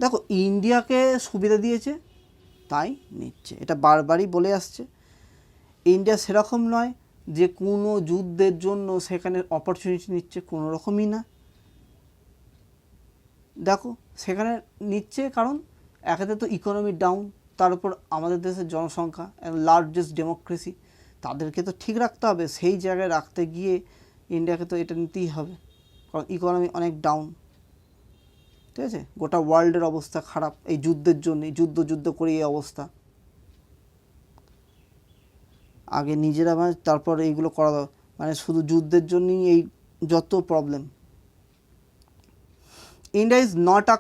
দেখো ইন্ডিয়াকে সুবিধা দিয়েছে তাই নিচ্ছে, এটা বারবারই বলে আসছে। ইন্ডিয়া সেরকম নয় যে কোনো যুদ্ধের জন্য সেখানে অপরচুনিটি নিচ্ছে, কোনো রকমই না। দেখো সেখানে নিচ্ছে কারণ একাতে তো ইকোনমি ডাউন, তার উপর আমাদের দেশের জনসংখ্যা, লার্জেস্ট ডেমোক্রেসি, তাদেরকে তো ঠিক রাখতে হবে। সেই জায়গায় রাখতে গিয়ে ইন্ডিয়াকে তো এটা নিতেই হবে, কারণ ইকোনমি অনেক ডাউন। ঠিক আছে, গোটা ওয়ার্ল্ডের অবস্থা খারাপ এই যুদ্ধের জন্যই, যুদ্ধ করে এই অবস্থা। আগে নিজেরা তারপর এইগুলো করা, মানে শুধু যুদ্ধের জন্যই এই যত problem. India is not a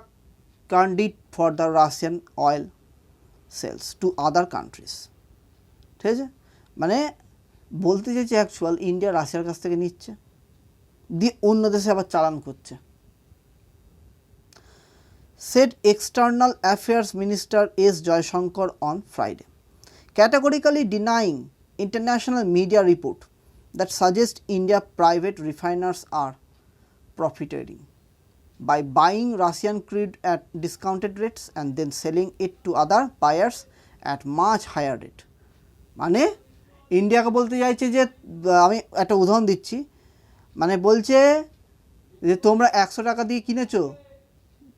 conduit for the Russian oil sales to other countries. ঠিক আছে, মানে বলতে চাইছে অ্যাকচুয়াল ইন্ডিয়া রাশিয়ার কাছ থেকে নিচ্ছে, দিয়ে অন্য দেশে আবার চালান করছে। said External Affairs Minister S. Jaishankar on Friday, categorically denying international media report that suggests India private refiners are profiteering by buying Russian crude at discounted rates and then selling it to other buyers at much higher rate. মানে ইন্ডিয়াকে বলতে চাইছে যে, আমি একটা উদাহরণ দিচ্ছি, মানে বলছে যে তোমরা 100 টাকা দিয়ে কিনেছো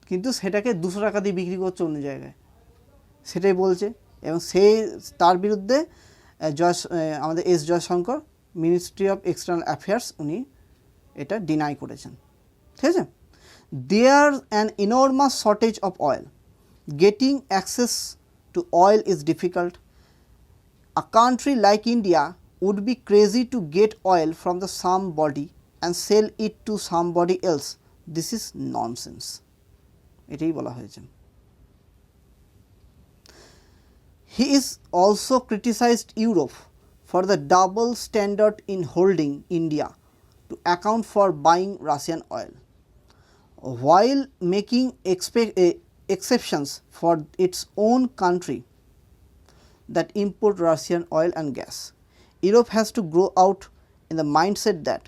কিন্তু সেটাকে 200 টাকা দিয়ে বিক্রি করছো অন্য জায়গায়, সেটাই বলছে। এবং তার বিরুদ্ধে আমাদের S Jaishankar, ministry of external affairs, উনি এটা ডিনাই করেছেন। ঠিক আছে, there an enormous shortage of oil. Getting access to oil is difficult. A country like India would be crazy to get oil from the somebody and sell it to somebody else. This is nonsense. এটাই বলা হয়েছে। He is also criticized Europe for the double standard in holding India to account for buying Russian oil, while making exceptions for its own country that import Russian oil and gas. Europe has to grow out in the mindset that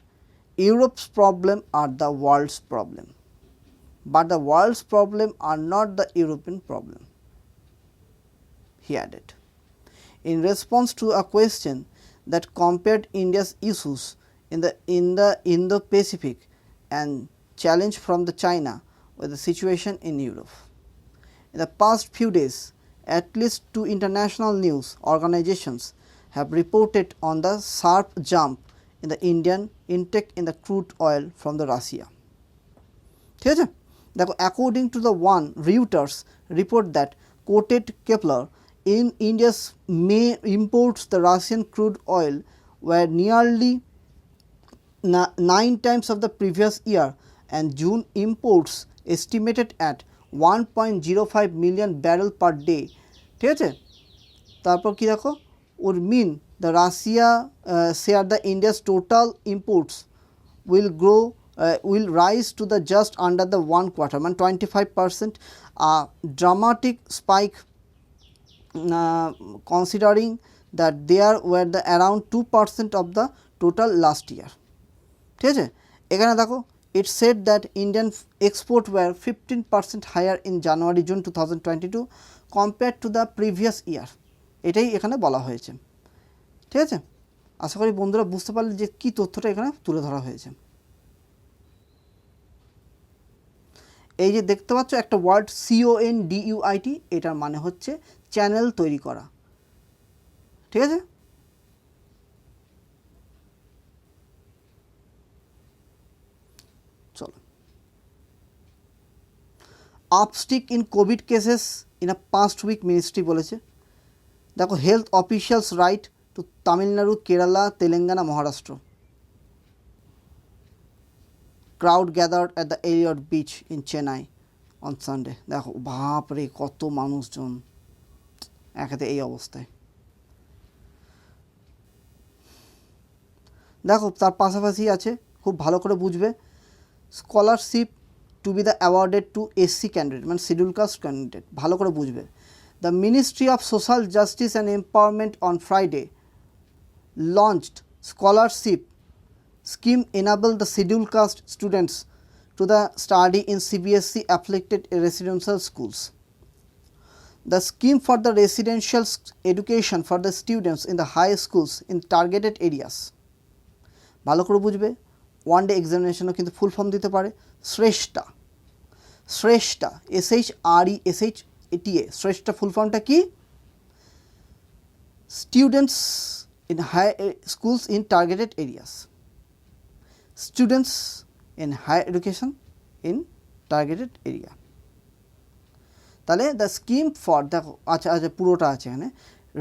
Europe's problem are the world's problem, but the world's problem are not the European problem, he added. In response to a question that compared India's issues in the Indo-Pacific and challenge from the China with the situation in Europe. In the past few days, at least 2 international news organizations have reported on the sharp jump in the Indian intake in the crude oil from the Russia. ঠিক আছে, দেখো, according to the one Reuters report that quoted Kepler, in India's May imports the Russian crude oil were nearly 9 times of the previous year, and June imports estimated at 1.05 million barrel per day. ঠিক আছে, তারপর কি দেখো, would mean the Russia share the India's total imports will rise to the just under the 1/4, মানে 25%, a dramatic spike considering that there were the around 2% of the total last year. ঠিক আছে, এখানে দেখো, it said that Indian export were 15% higher in January-June 2022 compared to the previous year. এটাই এখানে বলা হয়েছে। ঠিক আছে, আশা করি বন্ধুরা বুঝতে পারলে যে কী তথ্যটা এখানে তুলে ধরা হয়েছে। এই যে দেখতে পাচ্ছ একটা ওয়ার্ড CONDUIT, এটার মানে হচ্ছে চ্যানেল তৈরি করা। ঠিক আছে, চলো, uptick in covid cases in a past week, ministry বলেছে। দেখো, health officials write to Tamil Nadu, Kerala, Telangana, Maharashtra. Crowd gathered at the Elliot beach in Chennai on Sunday. দেখো, বাপরে কত মানুষজন একাতে এই অবস্থায়। দেখো, তার পাশাপাশি আছে, খুব ভালো করে বুঝবে, scholarship to be the awarded to SC candidate, মানে শিডিউল কাস্ট ক্যান্ডিডেট, ভালো করে বুঝবে। The Ministry of Social Justice and Empowerment on Friday launched scholarship scheme enable the scheduled caste students to the study in CBSE afflicted residential schools. The scheme for the residential education for the students in the high schools in targeted areas. ভালো করে বুঝবে, one day এক্সামিনেশনও কিন্তু full form দিতে পারে। শ্রেষ্ঠা, শ্রেষ্ঠা, SHRESHTA, শ্রেষ্ঠা full ফর্মটা কি? Students in high schools in targeted areas, students in higher education in targeted area. তাহলে the scheme for, দেখো, আচ্ছা আচ্ছা পুরোটা আছে এখানে,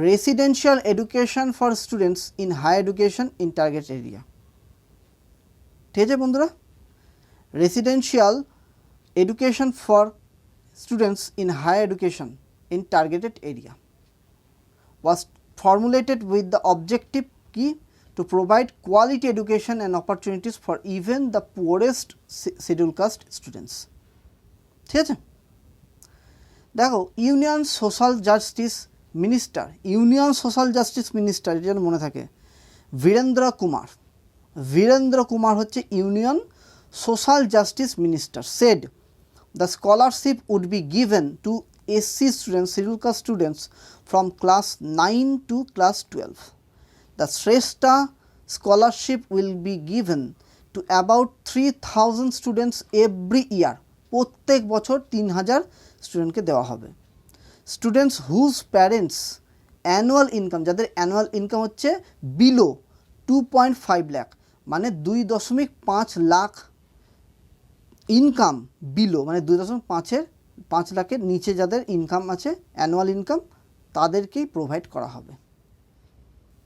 residential education for students in higher education in targeted area. ঠিক আছে বন্ধুরা, residential education for students in higher education in targeted area was formulated with the objective key to provide quality education and opportunities for even the poorest scheduled caste students. ঠিক আছে, দেখো, union social justice minister, union social justice minister, এটা যেন মনে থাকে, বীরেন্দ্র কুমার, বীরেন্দ্র কুমার হচ্ছে union social justice minister, said the scholarship would be given to SC students, scheduled caste students from class 9 to class 12. The Shrestha scholarship will be given to about 3000 students every year. প্রত্যেক বছর 3000 স্টুডেন্টকে দেওয়া হবে। Students whose parents annual income, যাদের annual income হচ্ছে below 2.5 lakh, মানে 2.5 lakh income, below মানে 2.5 লাখের নিচে যাদের ইনকাম আছে, অ্যানুয়াল ইনকাম, তাদেরকেই প্রোভাইড করা হবে।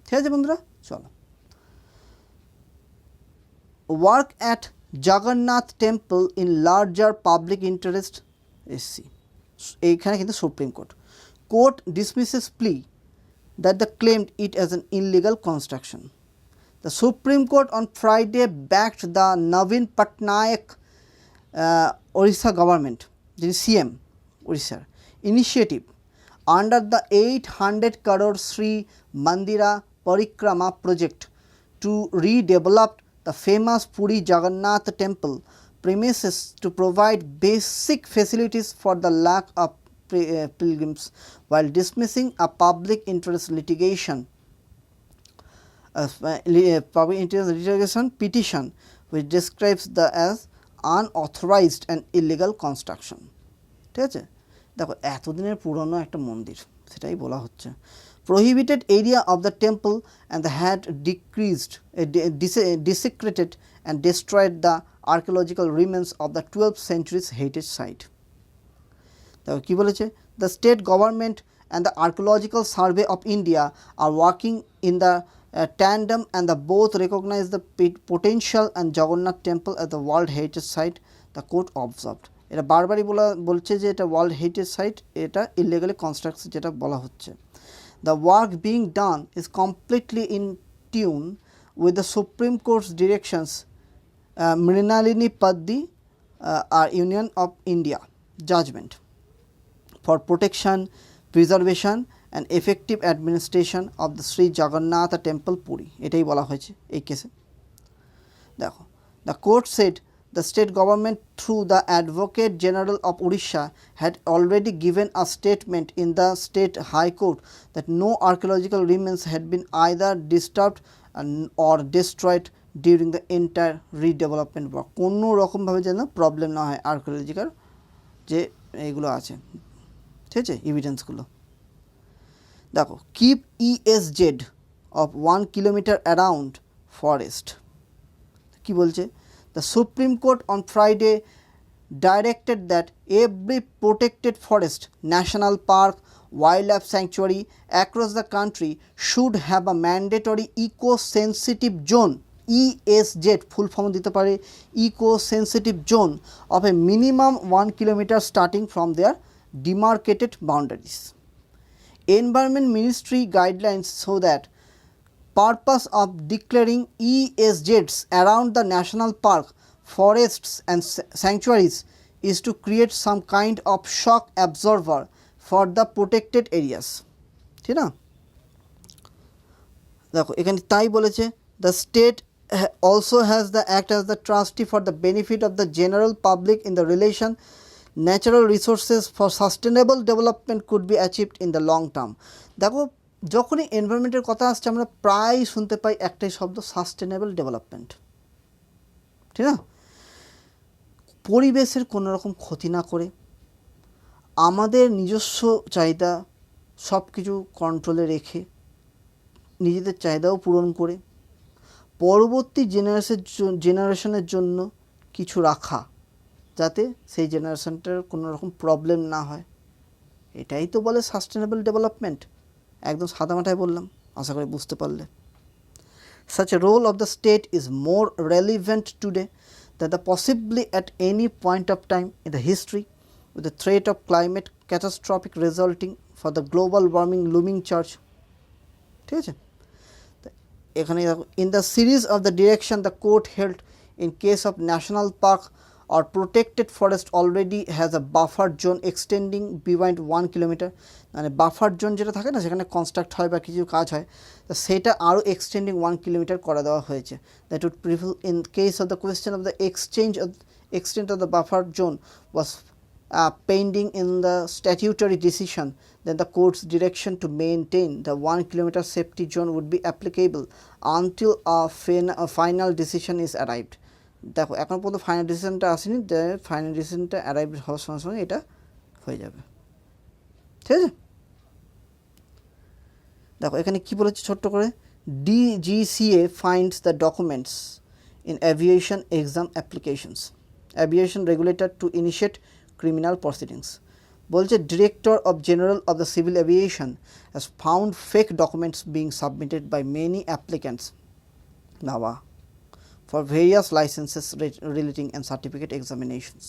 ঠিক আছে বন্ধুরা, চলো, work at Jagannath temple in larger public interest SC, এইখানে কিন্তু supreme court dismisses plea that they claimed it as an illegal construction. The Supreme Court on Friday backed the Navin Patnaik Orissa government, the CM Orissa initiative under the 800 crore Sri Mandira Parikrama project to redevelop the famous Puri Jagannath temple premises to provide basic facilities for the lakh of pilgrims, while dismissing a public interest litigation petition which describes the as unauthorized and illegal construction. ঠিক আছে, দেখো এতদিনের পুরনো একটা মন্দির, সেটাই বলা হচ্ছে। Prohibited area of the temple and had desecrated and destroyed the archaeological remains of the 12th century's heritage site. দেখো কি বলেছে, the state government and the Archaeological Survey of India are working in the tandem and the both recognize the potential and Jagannath temple as the World Heritage Site, the court observed. এটা বারবারই বলছে যে এটা world heritage site, এটা illegally construction যেটা বলা হচ্ছে। The work being done is completely in tune with the Supreme Court's directions, Mrinalini Paddi Union of India judgment for protection, preservation and effective administration of the Sri Jagannath Temple Puri, এটাই বলা হয়েছে এই কেসে। দেখো, the court said the state government through the Advocate General of Odisha had already given a statement in the state high court that no archaeological remains had been either disturbed or destroyed during the entire redevelopment work. কোনো রকমভাবে যেন problem না হয় archaeological যে এইগুলো আছে, ঠিক আছে, এভিডেন্সগুলো। দেখো, keep ESZ of 1 kilometer around forest, কি বলছে, the Supreme Court on Friday directed that every protected forest, national park, wildlife sanctuary across the country should have a mandatory eco-sensitive zone, ESZ full form দিতে পারে, eco-sensitive zone of a minimum 1 kilometer starting from their demarcated boundaries. Environment Ministry guidelines show that purpose of declaring ESZs around the national park, forests and sanctuaries is to create some kind of shock absorber for the protected areas, ঠিক না। দেখো এখানে তাই বলেছে, the state also has the act as the trustee for the benefit of the general public in the relation natural resources for sustainable development could be achieved in the long term. দেখো যখনই এনভায়রনমেন্টের কথা আসছে আমরা প্রায় শুনতে পাই একটাই শব্দ, sustainable development, ঠিক না। পরিবেশের কোনো রকম ক্ষতি না করে আমাদের নিজস্ব চাহিদা সব কিছু কন্ট্রোলে রেখে নিজেদের চাহিদাও পূরণ করে পরবর্তী জেনারেশনের জন্য কিছু রাখা, যাতে সেই জেনারেশনটার কোনো রকম প্রবলেম না হয়, এটাই তো বলে সাস্টেনেবল ডেভেলপমেন্ট। একদম সাদামাটায় বললাম, আশা করি বুঝতে পারলে। Such a role of the state is more relevant today than the possibly at any point of time in the history, with the threat of climate catastrophic resulting for the global warming looming charge. ঠিক আছে, এখানে in the series of the direction the court held in case of national park or protected forest already has a buffer zone extending beyond 1 kilometer, মানে buffer zone যেটা থাকে না সেখানে construct হয় বা কিছু কাজ হয়, তো সেটা আরও এক্সটেন্ডিং 1 কিলোমিটার করে দেওয়া হয়েছে। That would prevail in case of the question of the extent of the buffer zone was pending in the statutory decision, then the court's direction to maintain the 1 kilometer safety zone would be applicable until a final decision is arrived. দেখো এখন পর্যন্ত final ডিসিশনটা আসেনি, final ডিসিশনটা arrive হওয়ার সঙ্গে সঙ্গে এটা হয়ে যাবে, ঠিক আছে। দেখো এখানে কী বলেছে ছোট্ট করে, DGCA finds the documents in aviation exam applications, aviation regulator to initiate criminal proceedings. বলছে Director of General of the Civil Aviation has found fake documents being submitted by many applicants now for various licenses relating and certificate examinations.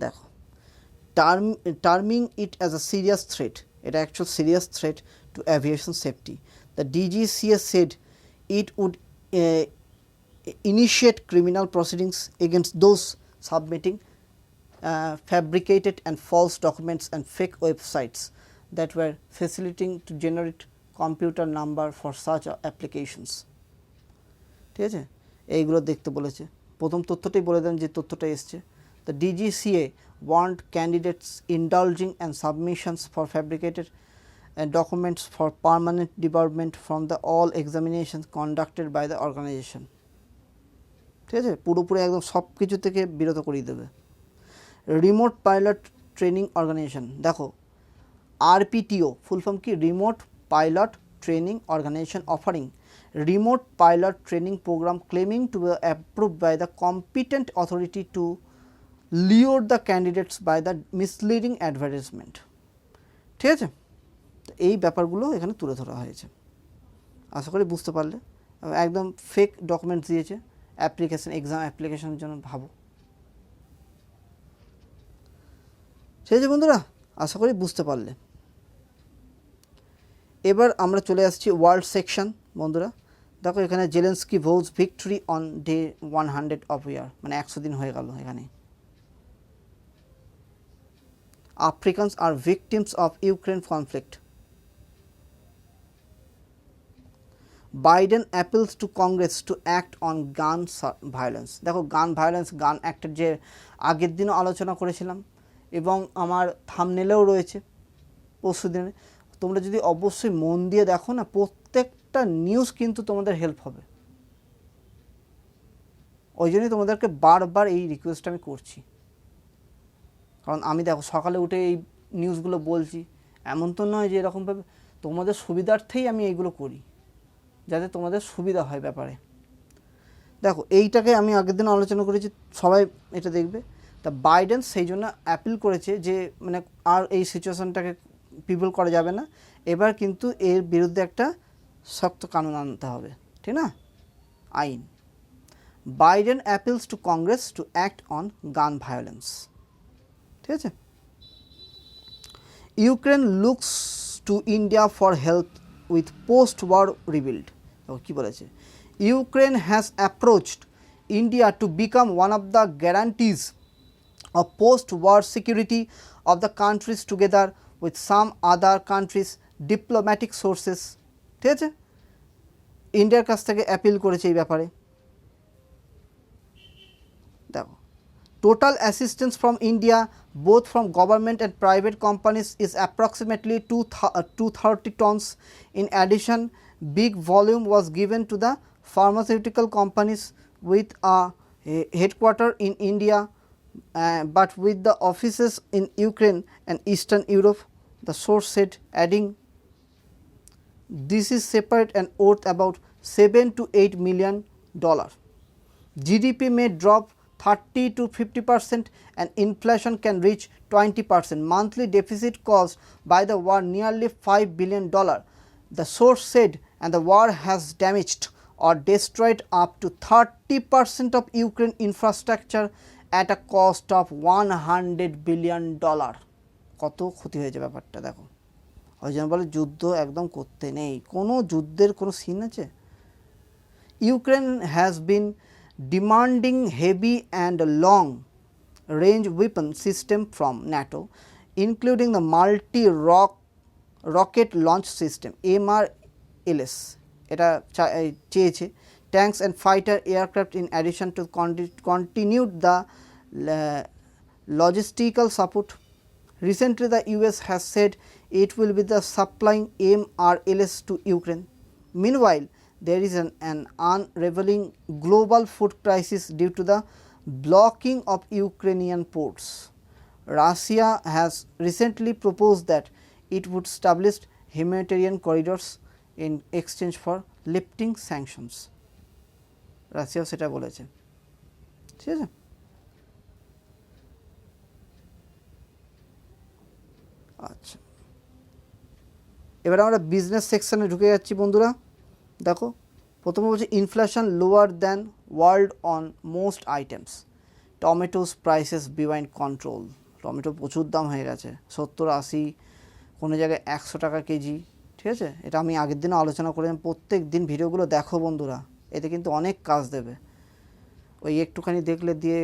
দেখো terming it as a serious threat, এটা actual serious threat to aviation safety. The DGCA said it would initiate criminal proceedings against those submitting fabricated and false documents and fake websites that were facilitating to generate computer number for such applications. ঠিক আছে, এইগুলো দেখতে বলেছে। প্রথম তথ্যটাই বলে দেন যে তথ্যটা এসছে। The DGCA warned candidates indulging and submissions for fabricated documents for permanent debarment from the all examinations conducted by the organization. ঠিক আছে, পুরোপুরি একদম সব কিছু থেকে বিরত করিয়ে দেবে। রিমোট পাইলট ট্রেনিং অর্গানাইজেশন, দেখো RPTO ফুল ফর্ম কি, remote pilot training organisation offering remote pilot training program claiming to be approved by the competent authority to lure the candidates by the misleading advertisement. ঠিক আছে, এই ব্যাপারগুলো এখানে তুলে ধরা হয়েছে। আশা করি বুঝতে পারলে। একদম ফেক ডকুমেন্টস দিয়েছে অ্যাপ্লিকেশন, এক্সাম অ্যাপ্লিকেশনের জন্য ভাবো। ঠিক আছে বন্ধুরা, আশা করি বুঝতে পারলে। এবার আমরা চলে আসছি ওয়ার্ল্ড সেকশন। বন্ধুরা দেখো এখানে Zelensky vows victory on day 100 of year, মানে 100 দিন হয়ে গেল। এখানে Africans are victims of Ukraine conflict, Biden appeals to Congress to act on gun violence. দেখো গান ভায়োলেন্স, গান অ্যাক্টের যে আগের দিনও আলোচনা করেছিলাম এবং আমার থাম্বনেলেও রয়েছে পরশু দিনে। তোমরা যদি অবশ্যই মন দিয়ে দেখো না, প্রত্যেকটা নিউজ কিন্তু তোমাদের হেল্প হবে। ওই জন্যই তোমাদেরকে বারবার এই রিকোয়েস্ট আমি করছি, কারণ আমি দেখো সকালে উঠে এই নিউজগুলো বলছি, এমন তো নয় যে এরকমভাবে, তোমাদের সুবিধার্থেই আমি এইগুলো করি, যাতে তোমাদের সুবিধা হয় ব্যাপারে। দেখো এইটাকে আমি আগের দিন আলোচনা করেছি, সবাই এটা দেখবে। তা বাইডেন সেই জন্য অ্যাপিল করেছে যে মানে আর এই সিচুয়েশনটাকে পিপল করা যাবে না, এবার কিন্তু এর বিরুদ্ধে একটা শক্ত কানুন আনতে হবে, ঠিক না, আইন। Biden appeals to Congress to act on gun violence. ঠিক আছে, Ukraine looks to India for help with post war rebuild. কী বলেছে, Ukraine has approached India to become one of the guarantees of post-war security of the countries together with some other countries diplomatic sources. ঠিক আছে, ইন্ডিয়ার কাছ থেকে appeal করেছে এই ব্যাপারে। দেখো total assistance from India both from government and private companies is approximately 230 tons. In addition, big volume was given to the pharmaceutical companies with a headquarter in India, but with the offices in Ukraine and Eastern Europe, the source said, adding, this is separate and worth about $7 to $8 million. GDP may drop 30 to 50% and inflation can reach 20%. Monthly deficit caused by the war nearly $5 billion. The source said, and the war has damaged or destroyed up to 30% of Ukraine infrastructure at a cost of $100 billion. কত ক্ষতি হয়েছে ব্যাপারটা দেখো। ওই জন্য বলে যুদ্ধ একদম করতে নেই, কোনো যুদ্ধের কোনো সিন আছে। Ukraine has been demanding heavy and long range weapon system from NATO, including the multi rocket launch system MRLS, এটা চেয়েছে, tanks and fighter aircraft in addition to continued the logistical support. Recently the US has said it will be the supplying MRLS to Ukraine. Meanwhile, there is an unraveling global food crisis due to the blocking of Ukrainian ports. Russia has recently proposed that it would establish humanitarian corridors in exchange for lifting sanctions. রাশিয়াও সেটা বলেছে। ঠিক আছে, আচ্ছা এবার আমরা business সেকশনে ঢুকে যাচ্ছি বন্ধুরা। দেখো প্রথমে বলছে inflation lower than world on most items, tomatoes prices behind control. Tomato প্রচুর দাম হয়ে গেছে, 70-80, কোনো জায়গায় 100 টাকা কেজি, ঠিক আছে, এটা আমি আগের দিনও আলোচনা করেছিলাম। প্রত্যেক দিন ভিডিওগুলো দেখো বন্ধুরা, এতে কিন্তু অনেক কাজ দেবে। ওই একটুখানি দেখলে দিয়ে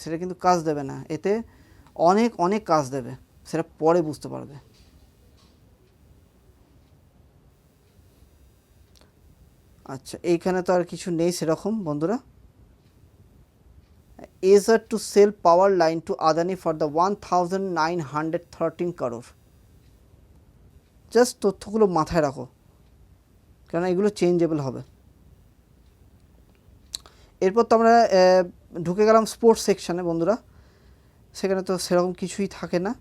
সেটা কিন্তু কাজ দেবে না, এতে অনেক অনেক কাজ দেবে, সেটা পরে বুঝতে পারবে। আচ্ছা, এইখানে তো আর কিছু নেই সেরকম বন্ধুরা। Eager to sell power line to Adani for the 1913 crore। Just তথ্যগুলো মাথায় রাখো, কারণ এগুলো চেঞ্জেবল হবে। এরপর তো আমরা ঢুকে গেলাম স্পোর্টস সেকশানে বন্ধুরা। সেখানে তো সেরকম কিছুই থাকে না,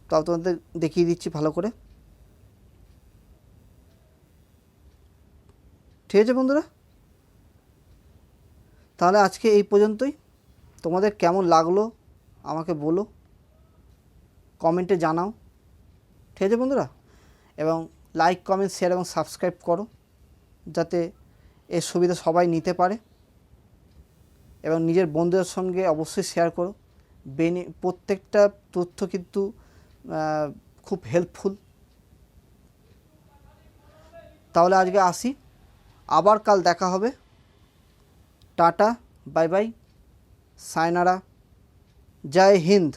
তাও তোমাদের দেখিয়ে দিচ্ছি ভালো করে। ঠিক আছে বন্ধুরা, তাহলে আজকে এই পর্যন্তই। তোমাদের কেমন লাগলো আমাকে বলো, কমেন্টে জানাও। ঠিক আছে বন্ধুরা, এবং লাইক, কমেন্ট, শেয়ার এবং সাবস্ক্রাইব করো, যাতে এর সুবিধা সবাই নিতে পারে। এবং নিজের বন্ধুদের সঙ্গে অবশ্যই শেয়ার করো। প্রত্যেকটা তথ্য কিন্তু খুব হেল্পফুল। তাহলে আজকে আসি, আবার কাল দেখা হবে। টাটা, বাই বাই, সায়নারা, জয় হিন্দ।